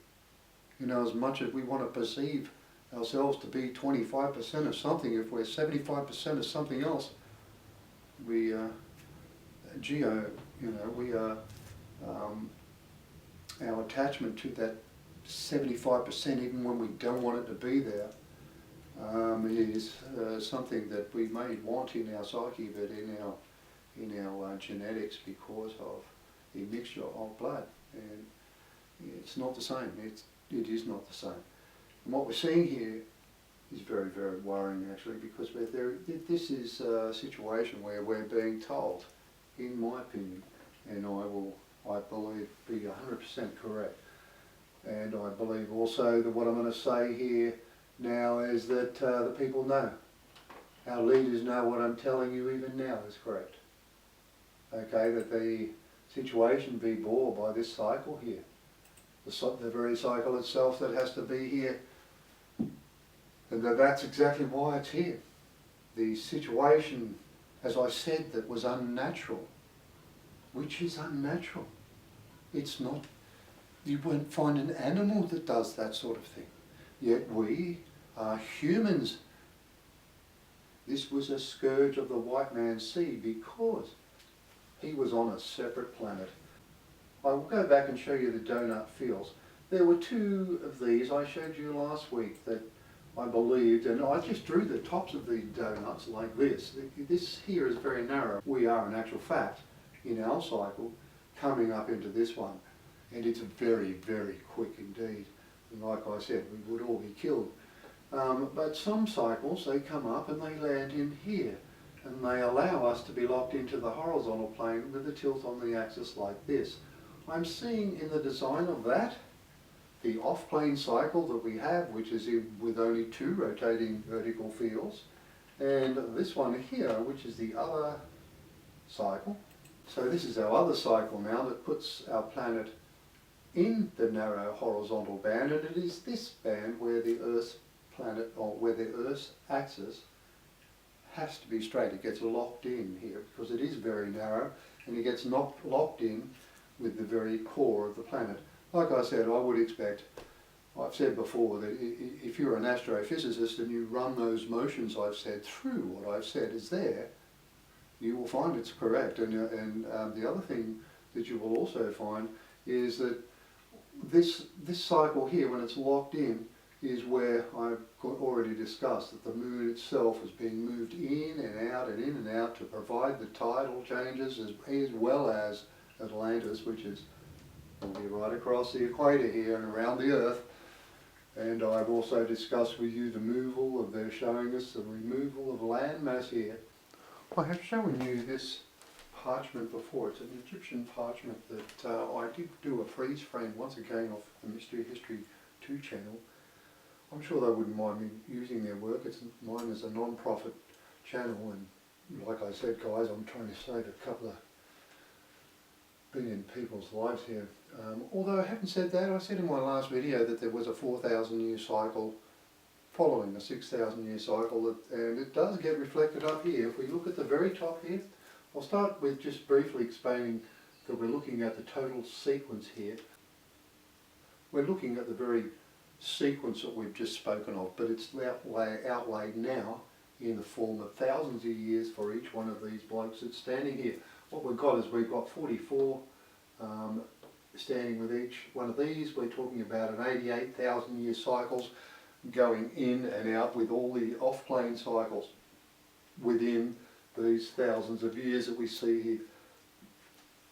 You know, as much as we want to perceive ourselves to be 25% of something, if we're 75% of something else, we geo, you know, we are, our attachment to that 75%, even when we don't want it to be there, is something that we may want in our psyche, but in our genetics, because of the mixture of blood. And it's not the same. It is not the same. And what we're seeing here is very, very worrying, actually, because this is a situation where we're being told, in my opinion, and I believe, be 100% correct. And I believe also that what I'm going to say here now is that the people know. Our leaders know what I'm telling you even now is correct. Okay, that the situation be bore by this cycle here. The very cycle itself that has to be here. And that's exactly why it's here. The situation, as I said, that was unnatural, which is unnatural. It's not, you won't find an animal that does that sort of thing. Yet we are humans. This was a scourge of the white man's seed because he was on a separate planet. I will go back and show you the donut fields. There were two of these I showed you last week that I believed, and I just drew the tops of the donuts like this. This here is very narrow. We are, in actual fact, in our cycle, coming up into this one. And it's very, very quick indeed. And like I said, we would all be killed. But some cycles, they come up and they land in here. And they allow us to be locked into the horizontal plane with the tilt on the axis like this. I'm seeing in the design of that, the off-plane cycle that we have, which is with only two rotating vertical fields, and this one here, which is the other cycle. So this is our other cycle now that puts our planet in the narrow horizontal band, and it is this band where the Earth's planet, or where the Earth's axis has to be straight. It gets locked in here because it is very narrow, and it gets locked in with the very core of the planet. Like I said, I would expect, I've said before, that if you're an astrophysicist and you run those motions I've said through what I've said is there, you will find it's correct. And the other thing that you will also find is that this cycle here, when it's locked in, is where I've already discussed that the moon itself is being moved in and out and in and out to provide the tidal changes, as well as Atlantis, which is will be right across the equator here and around the Earth. And I've also discussed with you the removal of, they're showing us the removal of landmass here. I have shown you this parchment before. It's an Egyptian parchment that I did do a freeze frame once again off the Mystery History 2 channel. I'm sure they wouldn't mind me using their work. Mine is a non-profit channel, and like I said, guys, I'm trying to save a couple of billion people's lives here. Although I haven't said that, I said in my last video that there was a 4,000 year cycle following a 6,000 year cycle, and it does get reflected up here. If we look at the very top here, I'll start with just briefly explaining that we're looking at the total sequence here. We're looking at the very sequence that we've just spoken of, but it's outlaid now in the form of thousands of years for each one of these blokes that's standing here. What we've got is we've got 44 standing with each one of these. We're talking about an 88,000 year cycles going in and out with all the off-plane cycles within these thousands of years that we see here.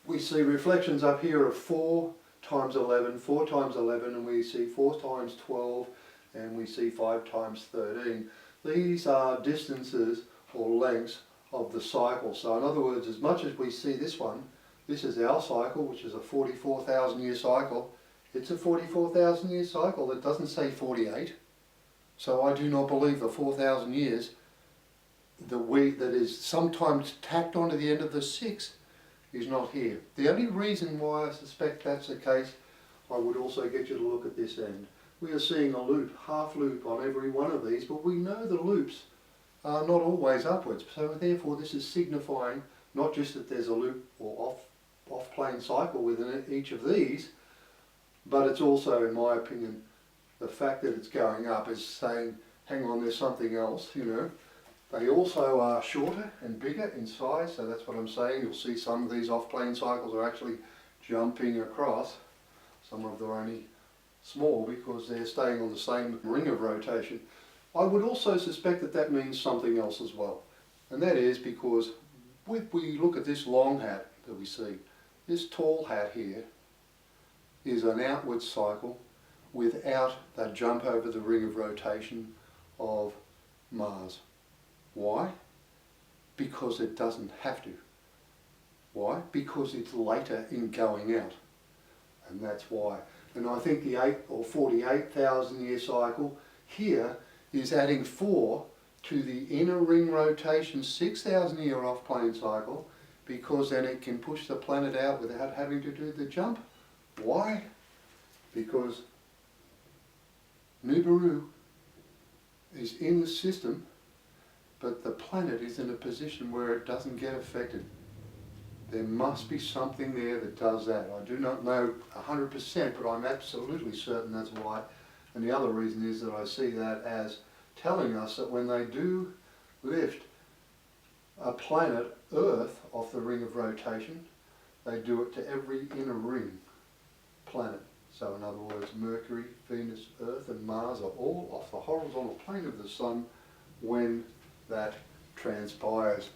We see reflections up here of 4 times 11, 4 times 11, and we see 4 times 12, and we see 5 times 13. These are distances or lengths of the cycle. So in other words, as much as we see this one, this is our cycle, which is a 44,000 year cycle. It's a 44,000 year cycle. It doesn't say 48. So I do not believe the 4,000 years that is sometimes tacked onto the end of the 6 is not here. The only reason why I suspect that's the case, I would also get you to look at this end. We are seeing a loop, half loop on every one of these, but we know the loops are not always upwards. So therefore this is signifying not just that there's a loop or off-plane cycle within each of these, but it's also, in my opinion, the fact that it's going up is saying, hang on, there's something else, you know. They also are shorter and bigger in size, so that's what I'm saying. You'll see some of these off-plane cycles are actually jumping across. Some of them are only small because they're staying on the same ring of rotation. I would also suspect that that means something else as well. And that is because if we look at this long hat that we see, this tall hat here is an outward cycle without that jump over the ring of rotation of Mars. Why? Because it doesn't have to. Why? Because it's later in going out. And that's why. And I think the 8 or 48,000 year cycle here is adding 4 to the inner ring rotation 6,000 year off-plane cycle, because then it can push the planet out without having to do the jump. Why? Because Nibiru is in the system, but the planet is in a position where it doesn't get affected. There must be something there that does that. I do not know 100%, but I'm absolutely certain that's why. And the other reason is that I see that as telling us that when they do lift a planet, Earth, off the ring of rotation, they do it to every inner ring planet. So in other words, Mercury, Venus, Earth and Mars are all off the horizontal plane of the Sun when that transpires.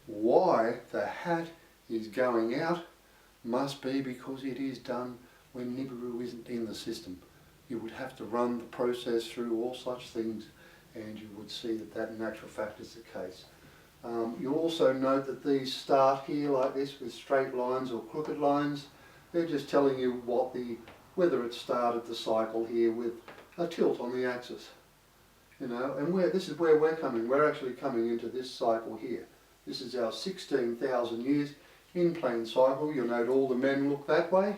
Why the hat is going out must be because it is done when Nibiru isn't in the system. You would have to run the process through all such things, and you would see that that in actual fact is the case. You'll also note that these start here like this with straight lines or crooked lines. They're just telling you whether it started the cycle here with a tilt on the axis. You know, and this is where we're coming. We're actually coming into this cycle here. This is our 16,000 years in plane cycle. You'll note all the men look that way,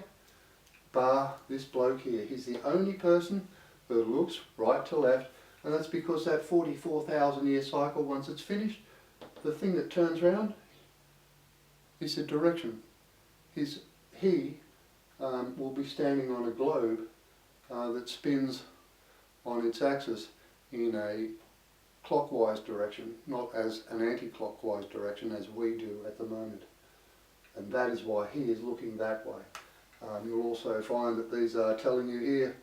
bar this bloke here. He's the only person that looks right to left, and that's because that 44,000 year cycle, once it's finished, the thing that turns around is the direction. He will be standing on a globe that spins on its axis in a clockwise direction, not as an anti-clockwise direction as we do at the moment. And that is why he is looking that way. You'll also find that these are telling you here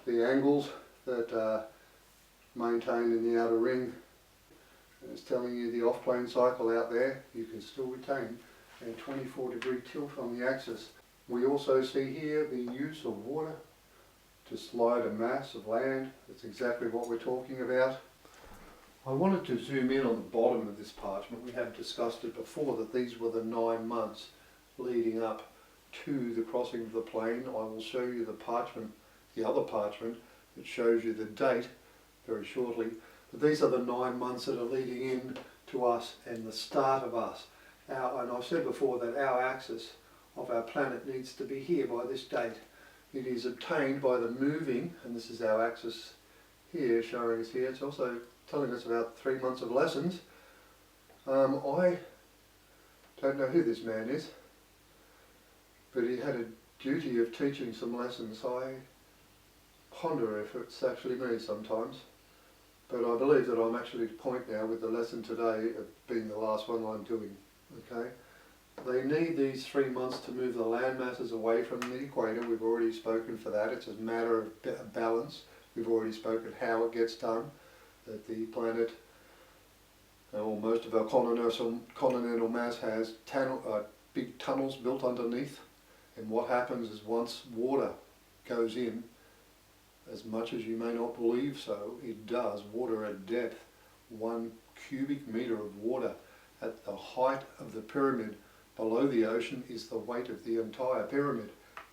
the angles that are maintained in the outer ring. And it's telling you the off-plane cycle out there, you can still retain a 24-degree tilt on the axis. We also see here the use of water to slide a mass of land. That's exactly what we're talking about. I wanted to zoom in on the bottom of this parchment. We have discussed it before that these were the 9 months leading up to the crossing of the plane. I will show you the parchment, the other parchment, that shows you the date very shortly. But these are the 9 months that are leading in to us and the start of us. And I've said before that our axis of our planet needs to be here by this date. It is obtained by the moving, and this is our axis here, showing us here. It's also telling us about 3 months of lessons. I don't know who this man is, but he had a duty of teaching some lessons. I ponder if it's actually me sometimes, but I believe that I'm actually at a point now with the lesson today of being the last one I'm doing. Okay, they need these 3 months to move the land masses away from the equator. We've already spoken for that. It's a matter of balance. We've already spoken how it gets done. That the planet, or most of our continental mass, has big tunnels built underneath, and what happens is once water goes in, as much as you may not believe so, it does. Water at depth, 1 cubic metre of water at the height of the pyramid below the ocean is the weight of the entire pyramid.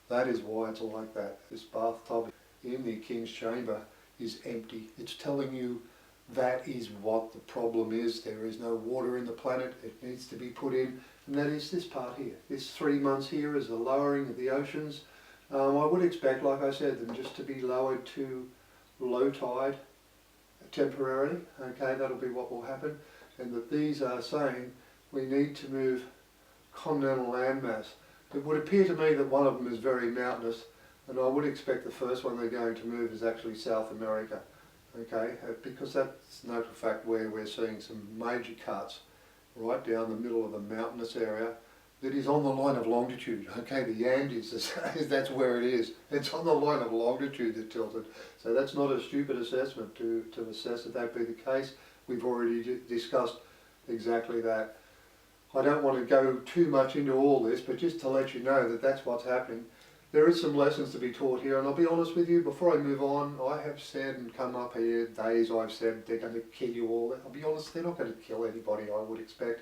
That is why it's like that. This bathtub in the King's Chamber is empty. It's telling you that is what the problem is. There is no water in the planet. It needs to be put in. And that is this part here. This 3 months here is the lowering of the oceans. I would expect, like I said, them just to be lowered to low tide temporarily. Okay, that'll be what will happen. And that these are saying we need to move continental landmass. It would appear to me that one of them is very mountainous, and I would expect the first one they're going to move is actually South America. Okay, because that's no fact where we're seeing some major cuts right down the middle of the mountainous area that is on the line of longitude. Okay, the Andes, that's where it is. It's on the line of longitude that tilted. So that's not a stupid assessment to assess that that be the case. We've already discussed exactly that. I don't want to go too much into all this, but just to let you know that that's what's happening. There is some lessons to be taught here, and I'll be honest with you, before I move on, I have said and come up here days I've said they're going to kill you all. I'll be honest, they're not going to kill anybody, I would expect.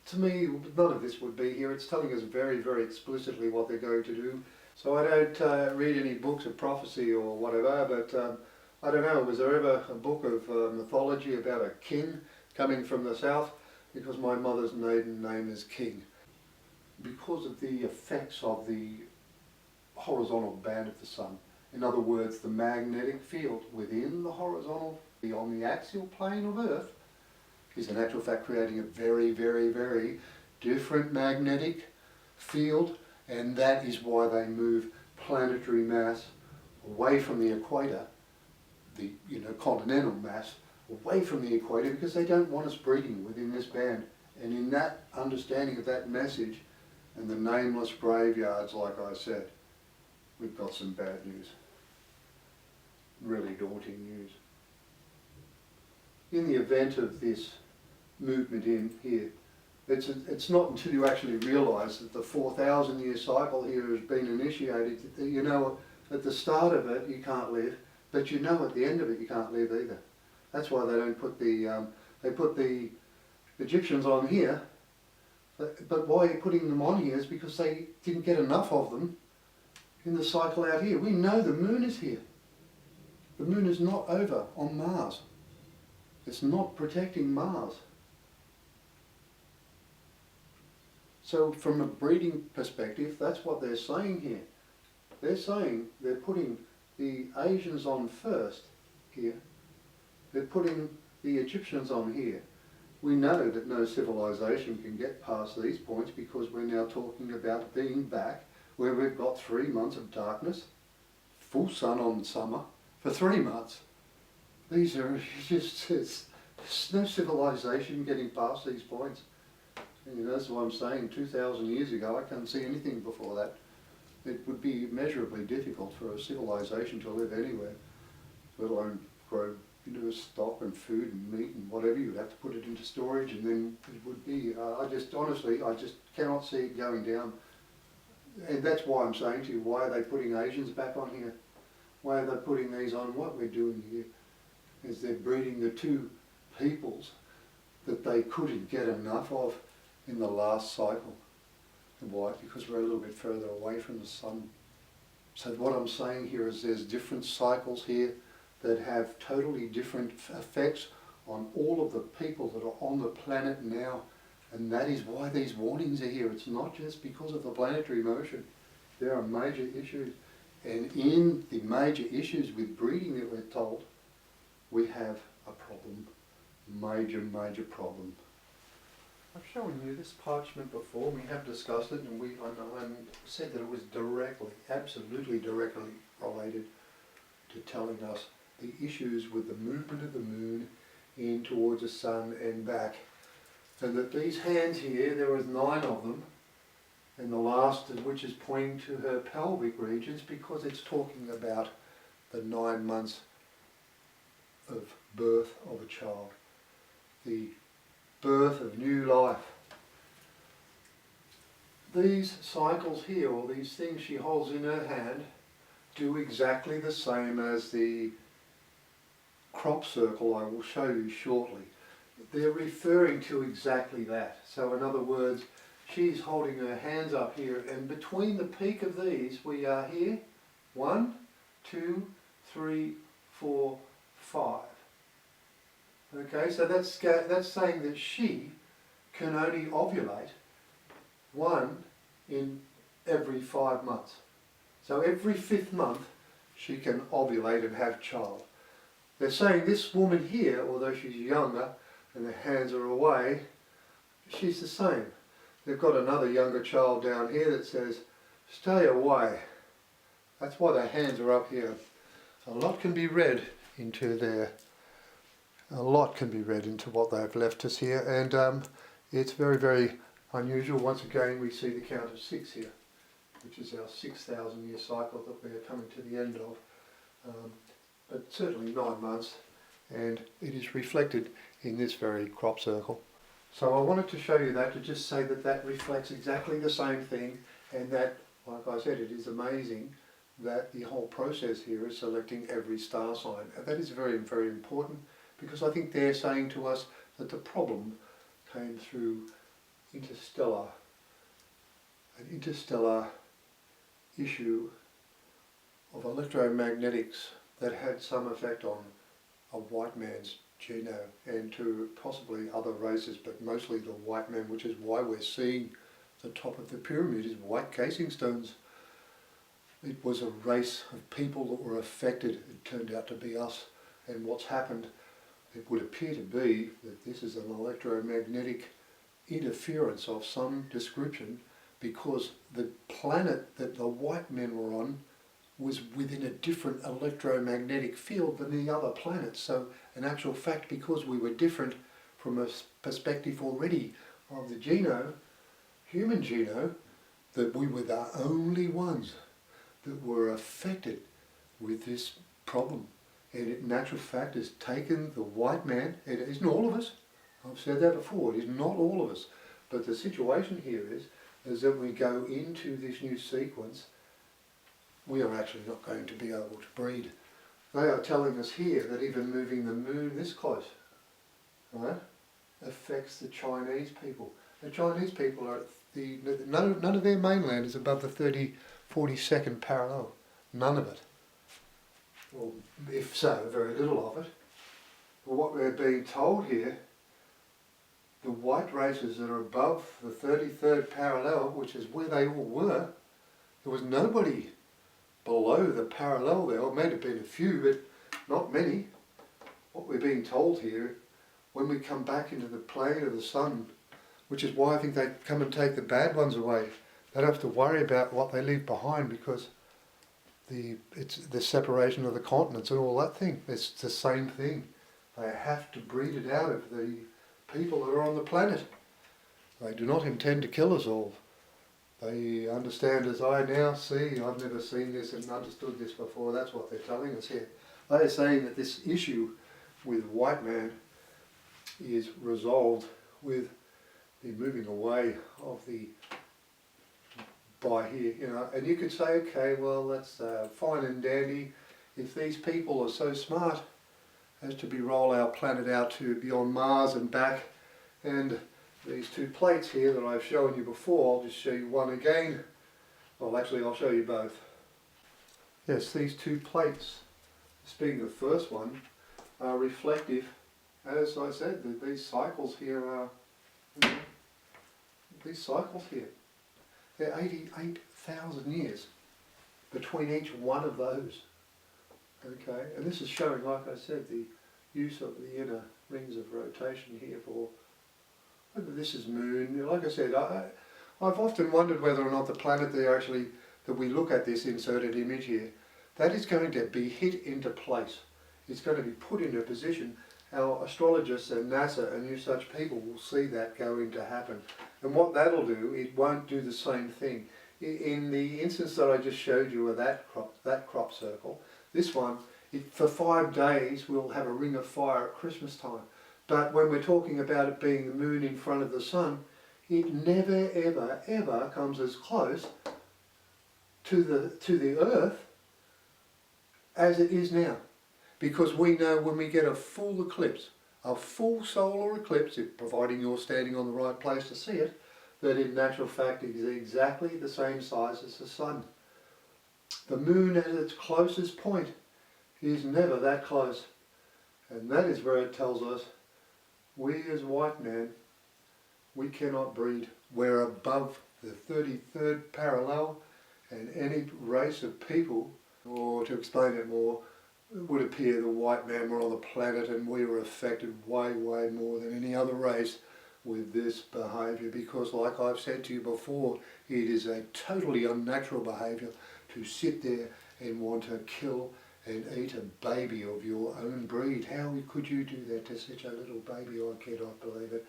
To me, none of this would be here. It's telling us very, very explicitly what they're going to do. So I don't read any books of prophecy or whatever, but I don't know, was there ever a book of mythology about a king coming from the south? Because my mother's maiden name is King. Because of the effects of the horizontal band of the sun, in other words, the magnetic field within the horizontal, on the axial plane of Earth, is in actual fact creating a very, very, very different magnetic field, and that is why they move planetary mass away from the equator, the continental mass, away from the equator, because they don't want us breeding within this band. And in that understanding of that message and the nameless graveyards, like I said, we've got some bad news. Really daunting news. In the event of this movement in here, it's not until you actually realise that the 4,000 year cycle here has been initiated that you know at the start of it you can't live, but you know at the end of it you can't live either. That's why they don't put they put the Egyptians on here, but why are you putting them on here is because they didn't get enough of them in the cycle out here. We know the moon is here. The moon is not over on Mars. It's not protecting Mars. So from a breeding perspective, that's what they're saying here. They're saying they're putting the Asians on first here. They're putting the Egyptians on here. We know that no civilization can get past these points because we're now talking about being back where we've got 3 months of darkness, full sun on summer, for 3 months. These are just, there's no civilization getting past these points. And that's why I'm saying 2,000 years ago, I can't see anything before that. It would be immeasurably difficult for a civilization to live anywhere, let alone grow into a stock and food and meat and whatever. You'd have to put it into storage, and then it would be, honestly, I just cannot see it going down. And that's why I'm saying to you, why are they putting Asians back on here? Why are they putting these on? What we're doing here is they're breeding the two peoples that they couldn't get enough of in the last cycle. And why? Because we're a little bit further away from the sun. So what I'm saying here is there's different cycles here that have totally different effects on all of the people that are on the planet now. And that is why these warnings are here. It's not just because of the planetary motion. There are major issues. And in the major issues with breeding that we're told, we have a problem. Major, major problem. I've shown you this parchment before. We have discussed it, and I said that it was directly, absolutely directly related to telling us the issues with the movement of the moon in towards the sun and back. And that these hands here, there was 9 of them, and the last of which is pointing to her pelvic regions because it's talking about the 9 months of birth of a child, the birth of new life. These cycles here, or these things she holds in her hand, do exactly the same as the crop circle I will show you shortly. They're referring to exactly that. So in other words, she's holding her hands up here, and between the peak of these we are here, 1, 2, 3, 4, 5. Okay, so that's saying that she can only ovulate one in every 5 months. So every 5th month she can ovulate and have child. They're saying this woman here, although she's younger and her hands are away, she's the same. They've got another younger child down here that says, stay away. That's why their hands are up here. A lot can be read into what they've left us here, and it's very, very unusual. Once again, we see the count of 6 here, which is our 6,000 year cycle that we're coming to the end of. But certainly 9 months, and it is reflected in this very crop circle. So I wanted to show you that, to just say that that reflects exactly the same thing, and that, like I said, it is amazing that the whole process here is selecting every star sign. And that is very, very important, because I think they're saying to us that the problem came through an interstellar issue of electromagnetics that had some effect on a white man's geno, and to possibly other races, but mostly the white man, which is why we're seeing the top of the pyramid is white casing stones. It was a race of people that were affected. It turned out to be us, and what's happened, it would appear to be that this is an electromagnetic interference of some description, because the planet that the white men were on was within a different electromagnetic field than the other planets. So in actual fact, because we were different from a perspective already of the geno, human geno, that we were the only ones that were affected with this problem. And in actual fact, it's taken the white man, it isn't all of us, I've said that before, it is not all of us, but the situation here is that we go into this new sequence, we are actually not going to be able to breed. They are telling us here that even moving the moon this close, right, affects the Chinese people. The Chinese people are none of their mainland is above the 42nd parallel. None of it. Well, if so, very little of it. But what we're being told here, the white races that are above the 33rd parallel, which is where they all were, there was nobody below the parallel there. Well, it may have been a few, but not many. What we're being told here, when we come back into the plane of the sun, which is why I think they come and take the bad ones away. They don't have to worry about what they leave behind, because it's the separation of the continents and all that thing. It's the same thing. They have to breed it out of the people that are on the planet. They do not intend to kill us all. They understand, as I now see, I've never seen this and understood this before, that's what they're telling us here. They're saying that this issue with white man is resolved with the moving away of the by here, you know, and you could say, okay, well, that's fine and dandy. If these people are so smart as to roll our planet out to beyond Mars and back, and these two plates here that I've shown you before, I'll just show you one again. Well, actually, I'll show you both. Yes, these two plates, this being the first one, are reflective. As I said, these cycles here are, you know, these cycles here, they're 88,000 years between each one of those. Okay, and this is showing, like I said, the use of the inner rings of rotation here for, whether this is moon. Like I said, I've often wondered whether or not the planet that we look at this inserted image here, that is going to be hit into place. It's going to be put into position. Our astrologists and NASA and you such people will see that going to happen. And what that'll do, it won't do the same thing. In the instance that I just showed you of that crop circle, this one, for 5 days we'll have a ring of fire at Christmas time. But when we're talking about it being the moon in front of the sun, it never ever ever comes as close to the Earth as it is now. Because we know when we get a full eclipse, a full solar eclipse, providing you're standing on the right place to see it, that in natural fact is exactly the same size as the sun. The moon at its closest point is never that close. And that is where it tells us, we as white man, we cannot breed. We're above the 33rd parallel, and any race of people, or to explain it more, it would appear the white man were on the planet and we were affected way, way more than any other race with this behaviour, because like I've said to you before, it is a totally unnatural behaviour to sit there and want to kill and eat a baby of your own breed. How could you do that to such a little baby? I cannot believe it.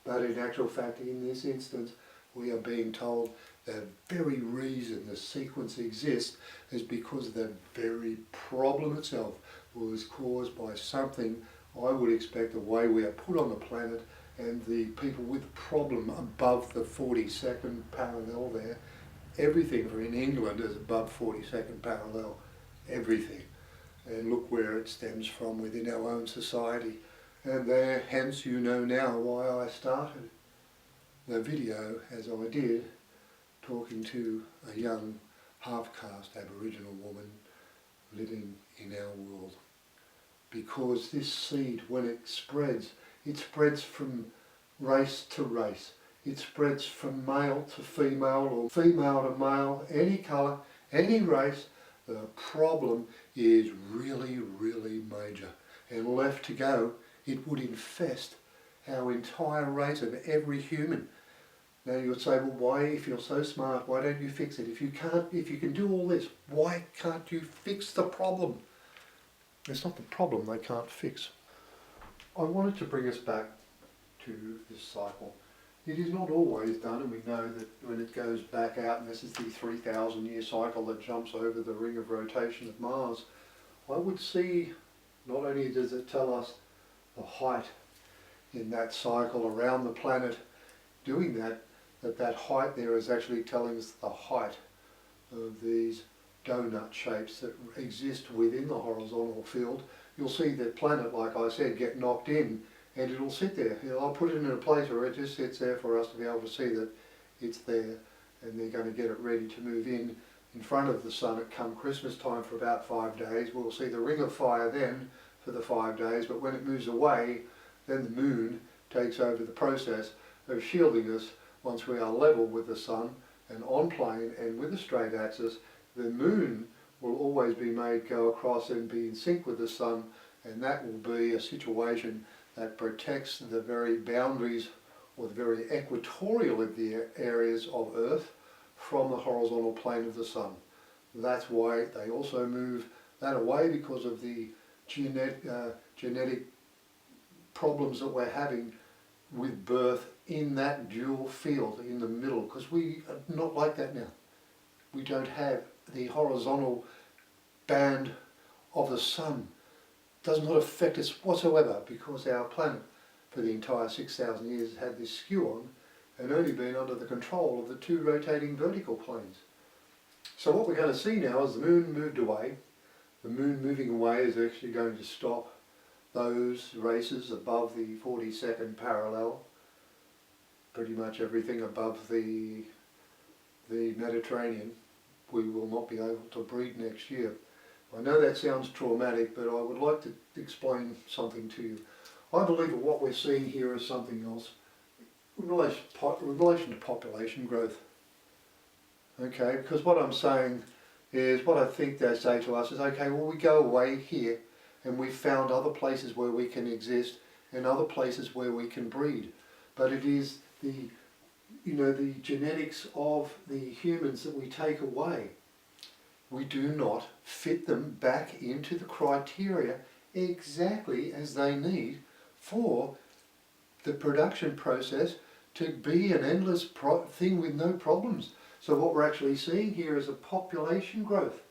But in actual fact, in this instance, we are being told the very reason the sequence exists is because the very problem itself was caused by something, I would expect, the way we are put on the planet, and the people with the problem above the 42nd parallel there. Everything in England is above 42nd parallel, everything. And look where it stems from within our own society. And there, hence you know now why I started the video as I did, talking to a young half-caste Aboriginal woman living in our world. Because this seed, when it spreads from race to race. It spreads from male to female, or female to male, any colour, any race. The problem is really, really major. And left to go, it would infest our entire race of every human. Now you would say, well, why, if you're so smart, why don't you fix it? If you can do all this, why can't you fix the problem? It's not the problem they can't fix. I wanted to bring us back to this cycle. It is not always done, and we know that when it goes back out, and this is the 3,000 year cycle that jumps over the ring of rotation of Mars, I would see, not only does it tell us the height in that cycle around the planet doing that, that height there is actually telling us the height of these donut shapes that exist within the horizontal field. You'll see that planet, like I said, get knocked in, and it'll sit there. I'll put it in a place where it just sits there for us to be able to see that it's there, and they're going to get it ready to move in front of the sun at come Christmas time for about 5 days. We'll see the ring of fire then for the 5 days, but when it moves away, then the moon takes over the process of shielding us. Once we are level with the sun and on plane and with a straight axis, the moon will always be made go across and be in sync with the sun, and that will be a situation that protects the very boundaries, or the very equatorial of the areas of Earth from the horizontal plane of the sun. That's why they also move that away, because of the genetic problems that we're having with birth in that dual field in the middle, because we are not like that now. We don't have the horizontal band of the sun. Does not affect us whatsoever, because our planet for the entire 6,000 years has had this skew on and only been under the control of the two rotating vertical planes. So what we're going to see now is the moon moved away. The moon moving away is actually going to stop those races above the 42nd parallel. Pretty much everything above the Mediterranean, we will not be able to breed next year. I know that sounds traumatic, but I would like to explain something to you. I believe that what we're seeing here is something else in relation to population growth. Okay, because what I'm saying is, what I think they say to us is, okay, well, we go away here and we've found other places where we can exist and other places where we can breed. But it is the genetics of the humans that we take away. We do not fit them back into the criteria exactly as they need for the production process to be an endless thing with no problems. So what we're actually seeing here is a population growth.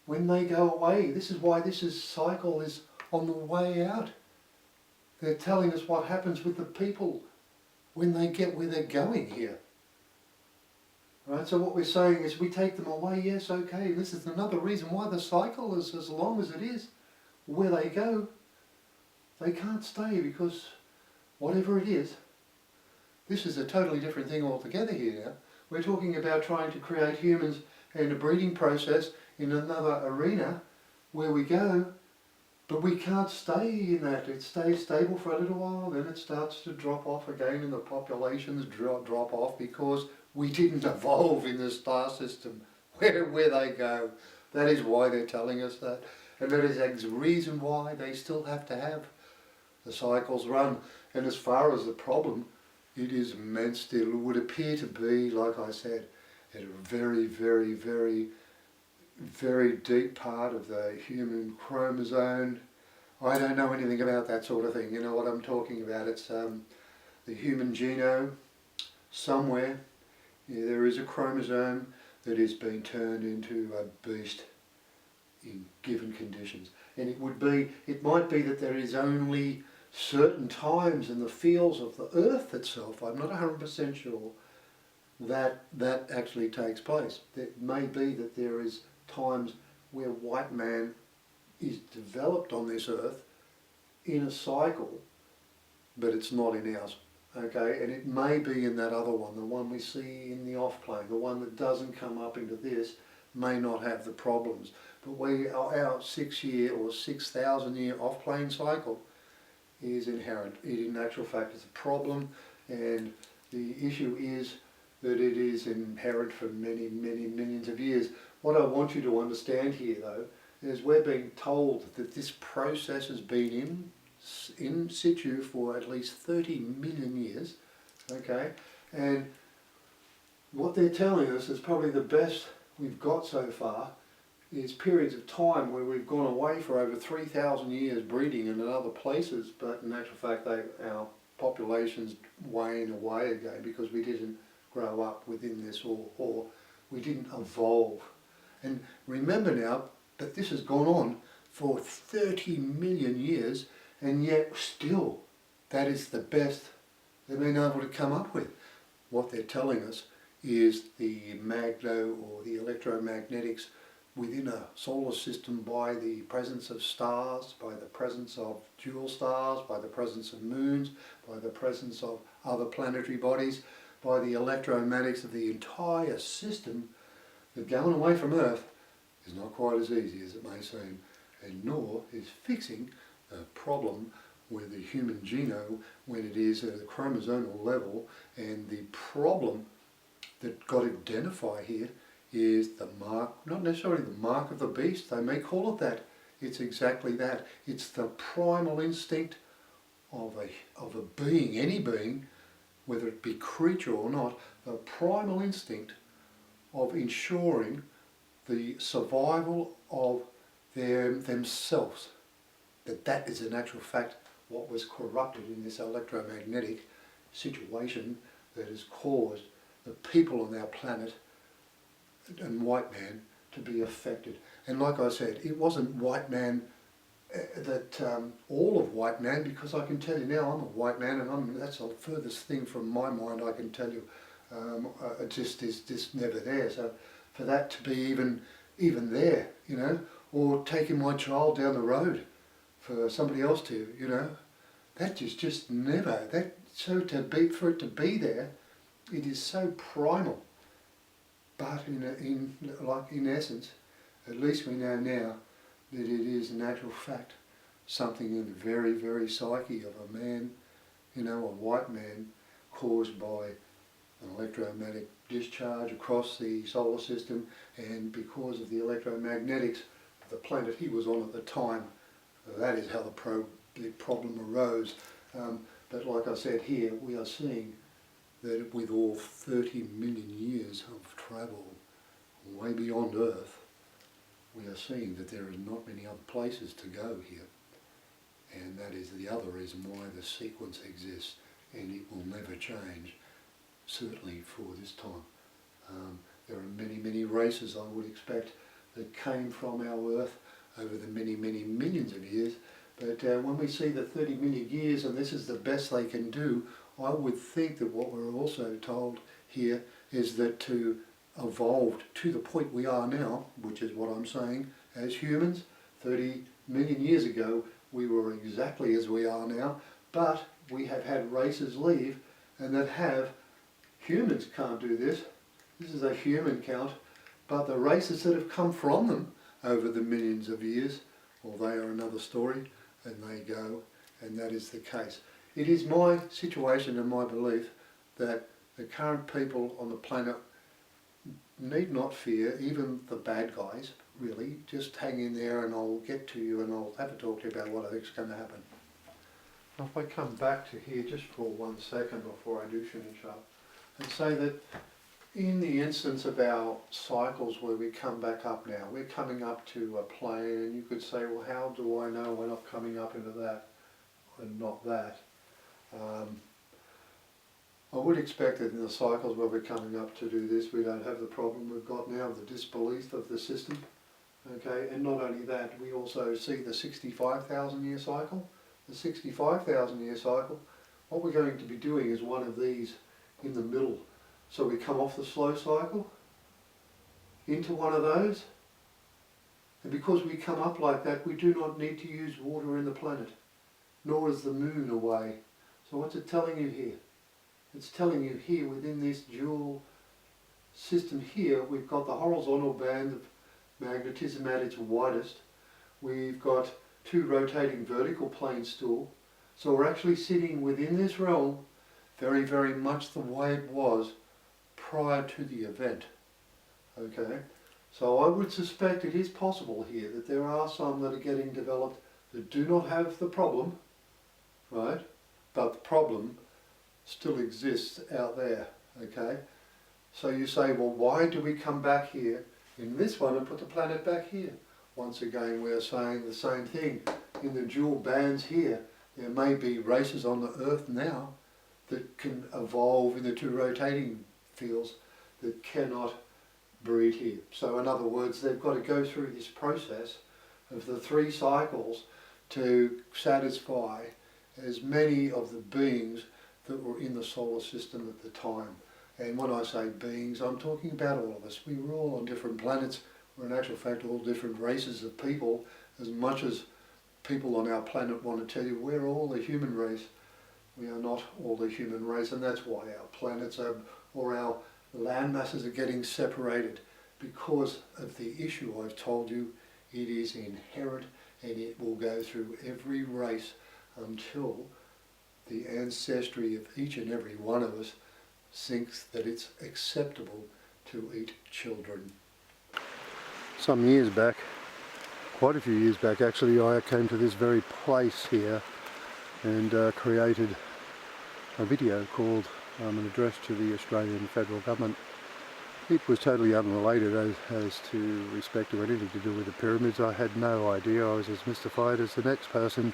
When they go away, this is why this cycle is on the way out. They're telling us what happens with the people when they get where they're going here. Right? Right, so what we're saying is we take them away, yes, okay, this is another reason why the cycle is as long as it is. Where they go, they can't stay because whatever it is, this is a totally different thing altogether here now. We're talking about trying to create humans and a breeding process in another arena where we go, but we can't stay in that. It stays stable for a little while, then it starts to drop off again and the populations drop off because we didn't evolve in the star system where they go. That is why they're telling us that. And that is the reason why they still have to have the cycles run. And as far as the problem, it is immense still. It would appear to be, like I said, a very, very, very, very deep part of the human chromosome. I don't know anything about that sort of thing. You know what I'm talking about. It's the human genome. Somewhere there is a chromosome that is being turned into a beast in given conditions. And it might be that there is only certain times in the fields of the earth itself, I'm not 100% sure, that actually takes place. It may be that there is times where white man is developed on this earth in a cycle, but it's not in ours. Okay, and it may be in that other one, the one we see in the off-plane, the one that doesn't come up into this, may not have the problems. But our 6-year or 6,000 year off-plane cycle is inherent. It in actual fact is a problem, and the issue is that it is inherent for many, many millions of years. What I want you to understand here though, is we're being told that this process has been in situ for at least 30 million years, okay? And what they're telling us is probably the best we've got so far is periods of time where we've gone away for over 3,000 years breeding in other places, but in actual fact our populations wane away again because we didn't grow up within this or we didn't evolve. And remember now that this has gone on for 30 million years, and yet still that is the best they've been able to come up with. What they're telling us is the magno or the electromagnetics within a solar system by the presence of stars, by the presence of dual stars, by the presence of moons, by the presence of other planetary bodies, by the electromagnetics of the entire system, that going away from Earth is not quite as easy as it may seem, and nor is fixing the problem with the human genome when it is at a chromosomal level. And the problem that got identified here is the mark, not necessarily the mark of the beast, they may call it that. It's exactly that. It's the primal instinct of a being, any being, whether it be creature or not, the primal instinct of ensuring the survival of themselves. That is in actual fact what was corrupted in this electromagnetic situation that has caused the people on our planet and white man to be affected. And like I said, it wasn't white man all of white man, because I can tell you now I'm a white man, and that's the furthest thing from my mind I can tell you. It just is just never there. So for that to be even there, you know, or taking my child down the road for somebody else to, you know, that is just never. That for it to be there, it is so primal. But in essence, at least we know now that it is in actual fact something in the very, very psyche of a man, you know, a white man, caused by an electromagnetic discharge across the solar system, and because of the electromagnetics of the planet he was on at the time, that is how the problem arose. But like I said here, we are seeing that with all 30 million years of travel way beyond Earth, we are seeing that there are not many other places to go here. And that is the other reason why the sequence exists, and it will never change, certainly for this time. There are many, many races, I would expect, that came from our Earth over the many, many millions of years. But when we see the 30 million years, and this is the best they can do, I would think that what we're also told here is that to evolved to the point we are now, which is what I'm saying, as humans. 30 million years ago we were exactly as we are now, but we have had races leave and that have, humans can't do this, this is a human count, but the races that have come from them over the millions of years, well, they are another story, and they go, and that is the case. It is my situation and my belief that the current people on the planet need not fear, even the bad guys, really. Just hang in there and I'll get to you and I'll have a talk to you about what I think is going to happen. Now if I come back to here just for 1 second before I do finish up, and say that in the instance of our cycles where we come back up now, we're coming up to a plane, and you could say, well, how do I know we're not coming up into that and not that? I would expect that in the cycles where we're coming up to do this, we don't have the problem we've got now of the disbelief of the system. Okay, and not only that, we also see the 65,000 year cycle. The 65,000 year cycle, what we're going to be doing is one of these in the middle. So we come off the slow cycle into one of those, and because we come up like that, we do not need to use water in the planet, nor is the moon away. So what's it telling you here? It's telling you here within this dual system here, we've got the horizontal band of magnetism at its widest. We've got two rotating vertical planes still. So we're actually sitting within this realm very, very much the way it was prior to the event. Okay? So I would suspect it is possible here that there are some that are getting developed that do not have the problem, right? But the problem still exists out there, okay? So you say, well, why do we come back here in this one and put the planet back here? Once again, we're saying the same thing. In the dual bands here, there may be races on the Earth now that can evolve in the two rotating fields that cannot breed here. So in other words, they've got to go through this process of the 3 cycles to satisfy as many of the beings that were in the solar system at the time. And when I say beings, I'm talking about all of us. We were all on different planets. We're in actual fact all different races of people. As much as people on our planet want to tell you we're all the human race, we are not all the human race, and that's why our planets are, or our land masses are getting separated, because of the issue I've told you. It is inherent and it will go through every race until the ancestry of each and every one of us thinks that it's acceptable to eat children. Some years back, quite a few years back actually, I came to this very place here and created a video called an address to the Australian federal government. It was totally unrelated as to respect to anything to do with the pyramids. I had no idea. I was as mystified as the next person,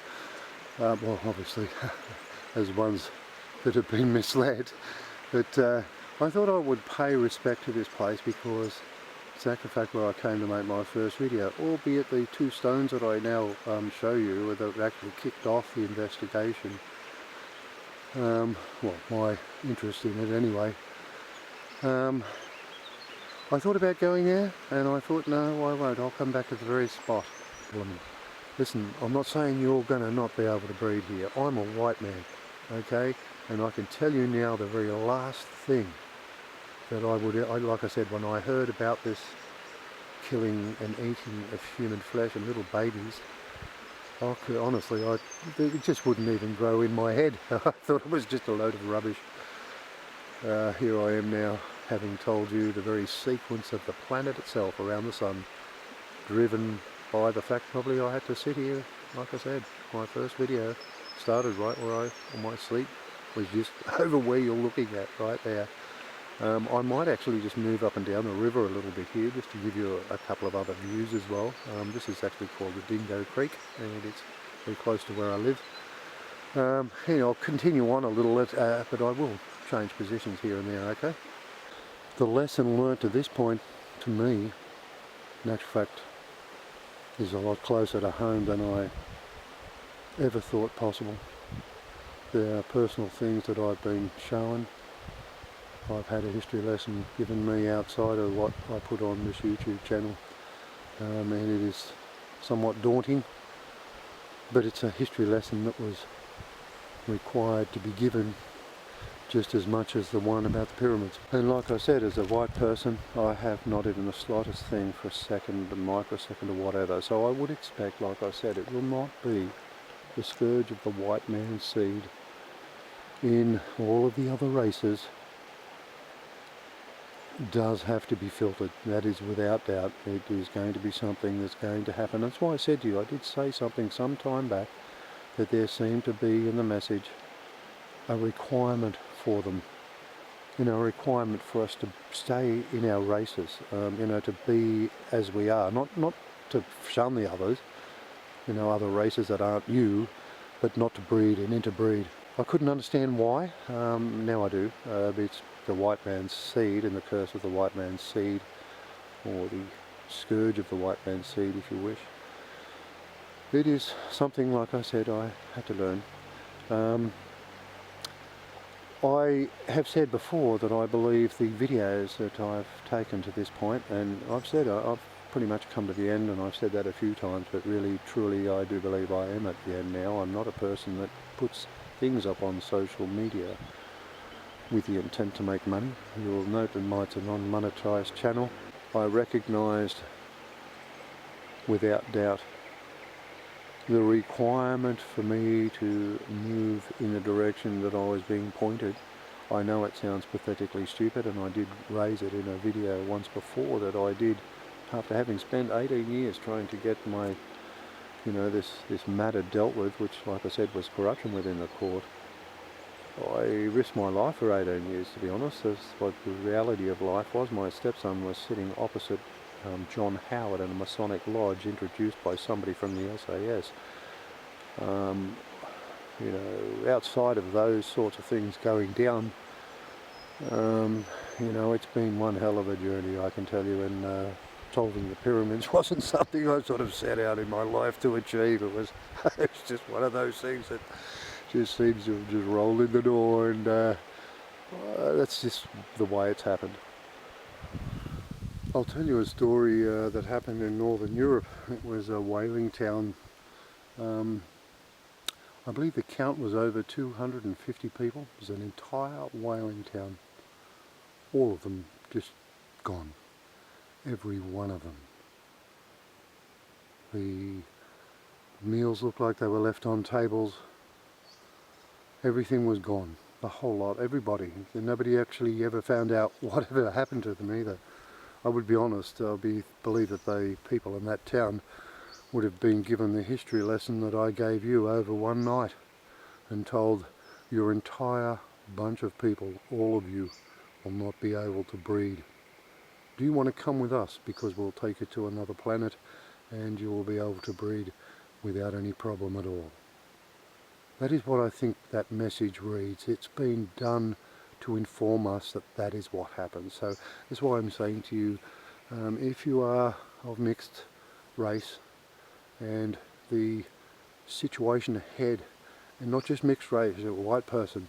well obviously as ones that have been misled, but I thought I would pay respect to this place because it's actually the fact where I came to make my first video, albeit the 2 stones that I now show you that actually kicked off the investigation. Well, my interest in it anyway. I thought about going there and I thought, no, I won't. I'll come back to the very spot. Listen, I'm not saying you're going to not be able to breed here. I'm a white man, okay? And I can tell you now the very last thing that like I said, when I heard about this killing and eating of human flesh and little babies, I could, honestly, it just wouldn't even grow in my head. I thought it was just a load of rubbish. Here I am now, having told you the very sequence of the planet itself around the sun, driven by the fact probably I had to sit here. Like I said, my first video started right where on my sleep was just over where you're looking at, right there. I might actually just move up and down the river a little bit here just to give you a couple of other views as well. This is actually called the Dingo Creek and it's very close to where I live. I'll continue on a little, but I will change positions here and there, okay? The lesson learnt to this point, to me, in actual fact, is a lot closer to home than I ever thought possible. There are personal things that I've been shown I've had a history lesson given me outside of what I put on this YouTube channel, and it is somewhat daunting, but it's a history lesson that was required to be given just as much as the one about the pyramids. And like I said, as a white person, I have not even the slightest thing for a second, a microsecond or whatever, so I would expect, like I said, it will not be the scourge of the white man's seed in all of the other races. Does have to be filtered. That is without doubt. It is going to be something that's going to happen. That's why I said to you, I did say something some time back, that there seemed to be in the message a requirement for them, you know, a requirement for us to stay in our races, you know, to be as we are, not to shun the others, you know, other races that aren't you, but not to breed and interbreed. I couldn't understand why. Now I do. It's the white man's seed and the curse of the white man's seed, or the scourge of the white man's seed, if you wish. It is something, like I said, I had to learn. I have said before that I believe the videos that I've taken to this point, and I've said I've pretty much come to the end, and I've said that a few times, but really, truly, I do believe I am at the end now. I'm not a person that puts things up on social media with the intent to make money. You'll note that it's a non-monetized channel. I recognised without doubt the requirement for me to move in the direction that I was being pointed. I know it sounds pathetically stupid, and I did raise it in a video once before, that I did, after having spent 18 years trying to get my, you know, this matter dealt with, which, like I said, was corruption within the court. I risked my life for 18 years, to be honest. That's what the reality of life was. My stepson was sitting opposite John Howard in a Masonic lodge introduced by somebody from the SAS. You know, outside of those sorts of things going down, you know, it's been one hell of a journey, I can tell you, and solving the pyramids wasn't something I sort of set out in my life to achieve. It was it's just one of those things that just seems to have just rolled in the door, and that's just the way it's happened. I'll tell you a story that happened in Northern Europe. It was a whaling town. I believe the count was over 250 people. It was an entire whaling town. All of them just gone. Every one of them. The meals looked like they were left on tables. Everything was gone. The whole lot. Everybody. Nobody actually ever found out whatever happened to them either. I would be honest, I believe that the people in that town would have been given the history lesson that I gave you over one night, and told your entire bunch of people, all of you, will not be able to breed. Do you want to come with us? Because we'll take you to another planet and you will be able to breed without any problem at all. That is what I think that message reads. It's been done to inform us that that is what happens. So that's why I'm saying to you, if you are of mixed race, and the situation ahead, and not just mixed race, a white person,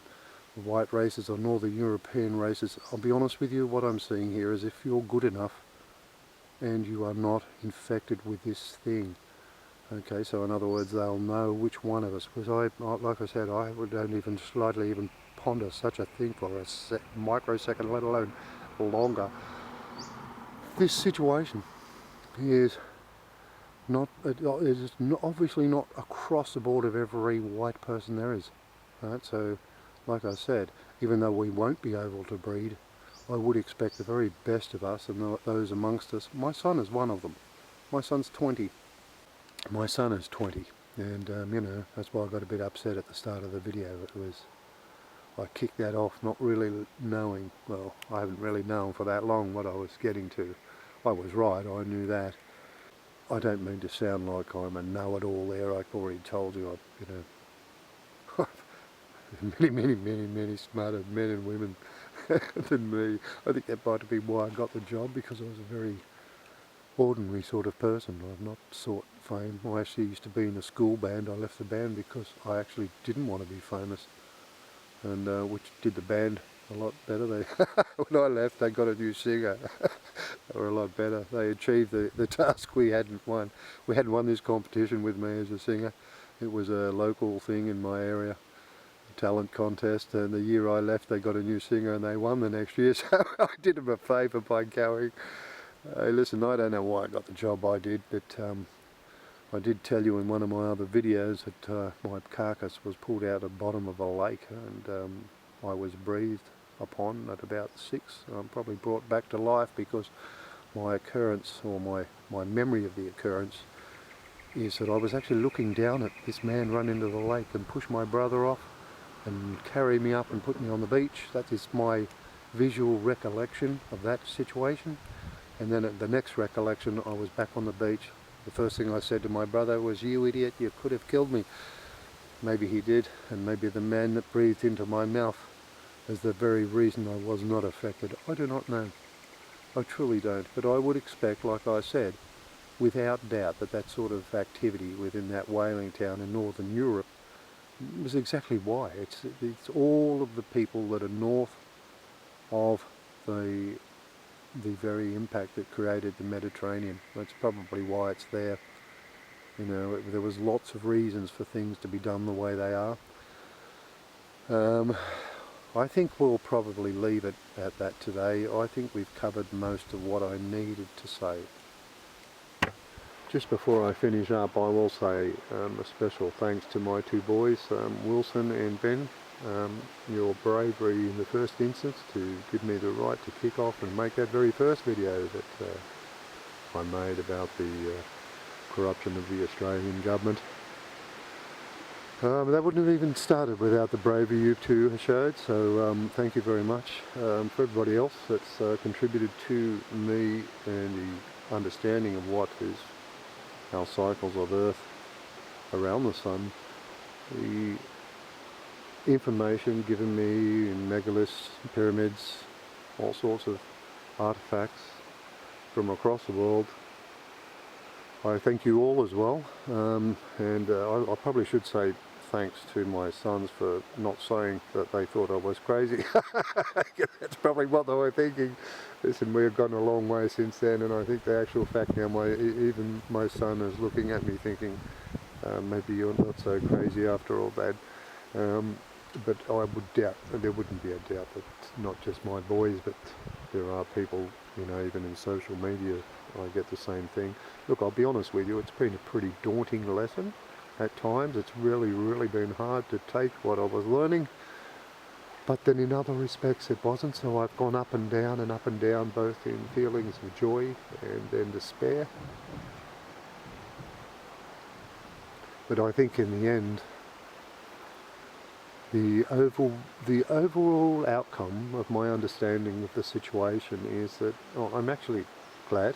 white races or Northern European races, I'll be honest with you, what I'm seeing here is, if you're good enough and you are not infected with this thing, okay, so in other words, they'll know which one of us, because like I said, I don't even slightly even ponder such a thing for a microsecond, let alone longer. This situation is obviously not across the board of every white person there is. Right? So, like I said, even though we won't be able to breed, I would expect the very best of us, and those amongst us. My son is one of them. My son's 20. My son is 20, and you know, that's why I got a bit upset at the start of the video. I kicked that off not really knowing, well, I haven't really known for that long what I was getting to. I was right, I knew that. I don't mean to sound like I'm a know-it-all there. I've already told you, you know, many smarter men and women than me. I think that might have been why I got the job, because I was a very ordinary sort of person. I've not sought fame. I actually used to be in a school band. I left the band because I actually didn't want to be famous, and which did the band a lot better. When I left, they got a new singer. They were a lot better. They achieved the task we hadn't won. We hadn't won this competition with me as a singer. It was a local thing in my area, a talent contest, and the year I left they got a new singer and they won the next year, so I did them a favour by going. Hey, listen, I don't know why I got the job I did, but I did tell you in one of my other videos that my carcass was pulled out of the bottom of a lake, and I was breathed upon at about 6. I'm probably brought back to life because my occurrence, or my memory of the occurrence, is that I was actually looking down at this man run into the lake and push my brother off and carry me up and put me on the beach. That is my visual recollection of that situation. And then at the next recollection, I was back on the beach. The first thing I said to my brother was, "You idiot, you could have killed me." Maybe he did, and maybe the man that breathed into my mouth is the very reason I was not affected. I do not know. I truly don't. But I would expect, like I said, without doubt, that that sort of activity within that whaling town in northern Europe was exactly why. It's all of the people that are north of the very impact that created the Mediterranean. That's probably why it's there. You know, there was lots of reasons for things to be done the way they are. I think we'll probably leave it at that today. I think we've covered most of what I needed to say. Just before I finish up, I will say a special thanks to my two boys, Wilson and Ben. Your bravery in the first instance to give me the right to kick off and make that very first video that I made about the corruption of the Australian government. That wouldn't have even started without the bravery you two showed, so thank you very much. For everybody else that's contributed to me and the understanding of what is our cycles of Earth around the Sun, the information given me in megaliths, pyramids, all sorts of artifacts from across the world. I thank you all as well, and I probably should say thanks to my sons for not saying that they thought I was crazy. That's probably what they were thinking. Listen, we have gone a long way since then, and I think the actual fact now, even my son is looking at me thinking, maybe you're not so crazy after all that. But I would doubt, there wouldn't be a doubt that not just my boys, but there are people, you know, even in social media, I get the same thing. Look, I'll be honest with you, it's been a pretty daunting lesson at times. It's really been hard to take what I was learning, but then in other respects it wasn't, so I've gone up and down, both in feelings of joy and then despair. But I think in the end, the overall outcome of my understanding of the situation is that I'm actually glad.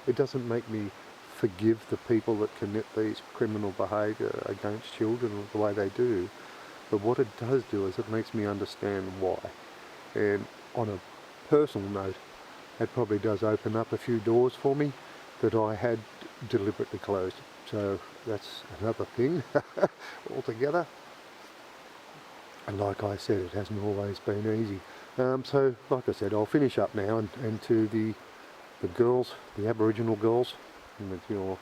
It doesn't make me forgive the people that commit these criminal behaviour against children the way they do, but what it does do is it makes me understand why. And on a personal note, it probably does open up a few doors for me that I had deliberately closed. So that's another thing altogether. And like I said, it hasn't always been easy. So, like I said, I'll finish up now, and to the girls, the Aboriginal girls, with your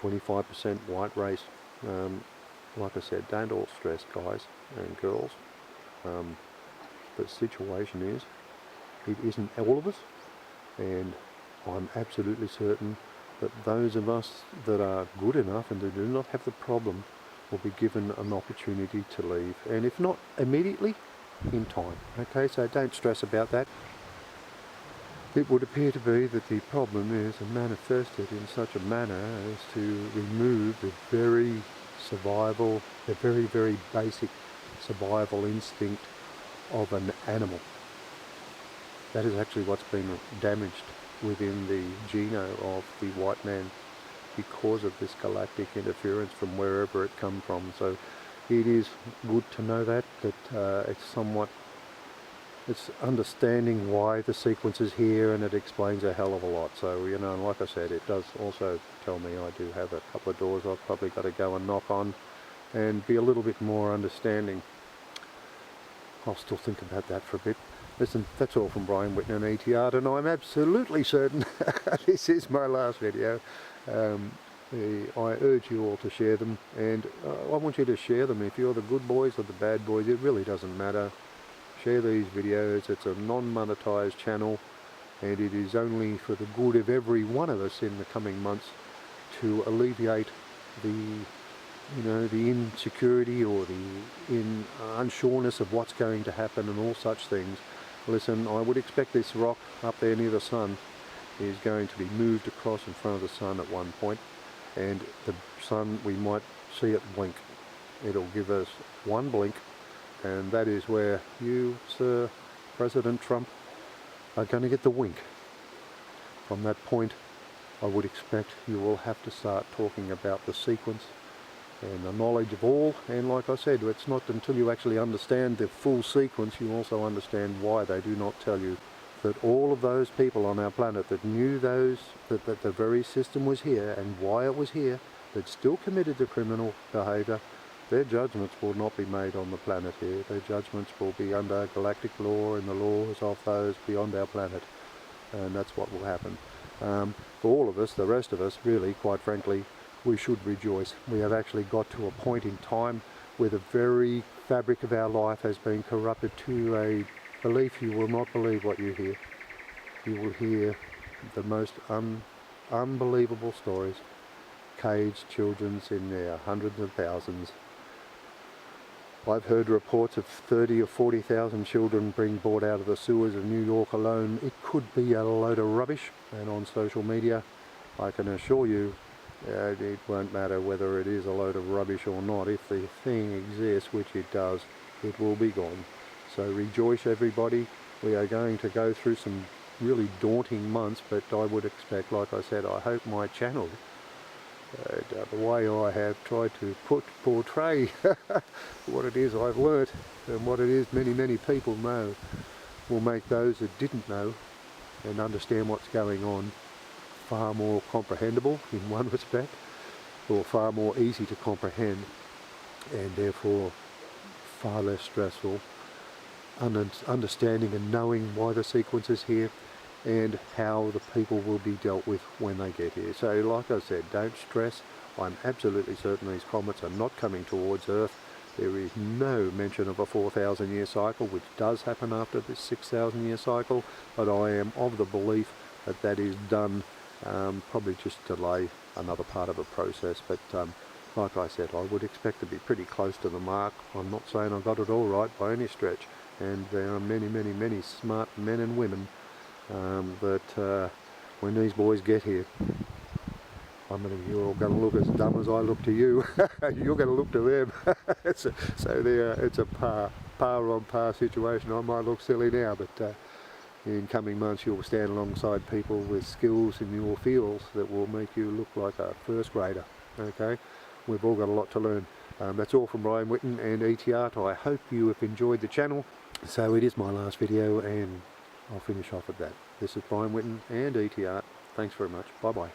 25% white race, like I said, don't all stress, guys and girls. The situation is, it isn't all of us, and I'm absolutely certain that those of us that are good enough and that do not have the problem will be given an opportunity to leave, and if not immediately, in time. Okay, so don't stress about that. It would appear to be that the problem is manifested in such a manner as to remove the very basic survival instinct of an animal. That is actually what's been damaged within the geno of the white man, because of this galactic interference from wherever it come from. So it is good to know that it's understanding why the sequence is here, and it explains a hell of a lot. So, you know, and like I said, it does also tell me I do have a couple of doors I've probably got to go and knock on and be a little bit more understanding. I'll still think about that for a bit. Listen, that's all from Brian Whitten and ET, and I'm absolutely certain this is my last video. I urge you all to share them, and I want you to share them. If you're the good boys or the bad boys, it really doesn't matter. Share these videos. It's a non-monetized channel, and it is only for the good of every one of us in the coming months to alleviate the the insecurity or the unsureness of what's going to happen and all such things. Listen, I would expect this rock up there near the sun is going to be moved across in front of the sun at one point, and the sun, we might see it blink. It'll give us one blink, and that is where you, Sir President Trump, are going to get the wink. From that point, I would expect you will have to start talking about the sequence and the knowledge of all, and like I said, it's not until you actually understand the full sequence you also understand why they do not tell you that all of those people on our planet that knew that the very system was here and why it was here, that still committed the criminal behaviour, their judgments will not be made on the planet here. Their judgments will be under galactic law and the laws of those beyond our planet, and that's what will happen. For all of us, the rest of us, really, quite frankly, we should rejoice. We have actually got to a point in time where the very fabric of our life has been corrupted to a belief you will not believe what you hear. You will hear the most unbelievable stories. Caged children in their hundreds of thousands. I've heard reports of 30 or 40,000 children being brought out of the sewers of New York alone. It could be a load of rubbish, and on social media, I can assure you, it won't matter whether it is a load of rubbish or not. If the thing exists, which it does, it will be gone. So rejoice, everybody. We are going to go through some really daunting months, but I would expect, like I said, I hope my channel, the way I have tried to portray what it is I've learnt and what it is many people know, will make those that didn't know and understand what's going on far more comprehensible in one respect, or far more easy to comprehend, and therefore far less stressful. Understanding and knowing why the sequence is here and how the people will be dealt with when they get here. So like I said, don't stress. I'm absolutely certain these comets are not coming towards Earth. There is no mention of a 4,000 year cycle, which does happen after this 6,000 year cycle, but I am of the belief that that is done, probably just delay another part of a process. But like I said, I would expect to be pretty close to the mark. I'm not saying I got it all right by any stretch, and there are many smart men and women that when these boys get here, you're all going to look as dumb as I look to you. You're going to look to them. It's a par on par situation. I might look silly now, but in coming months you'll stand alongside people with skills in your fields that will make you look like a first grader. Okay, we've all got a lot to learn. That's all from Brian Whitten and ET. I hope you have enjoyed the channel. So it is my last video, and I'll finish off at that. This is Brian Whitten and ET. Thanks very much. Bye bye.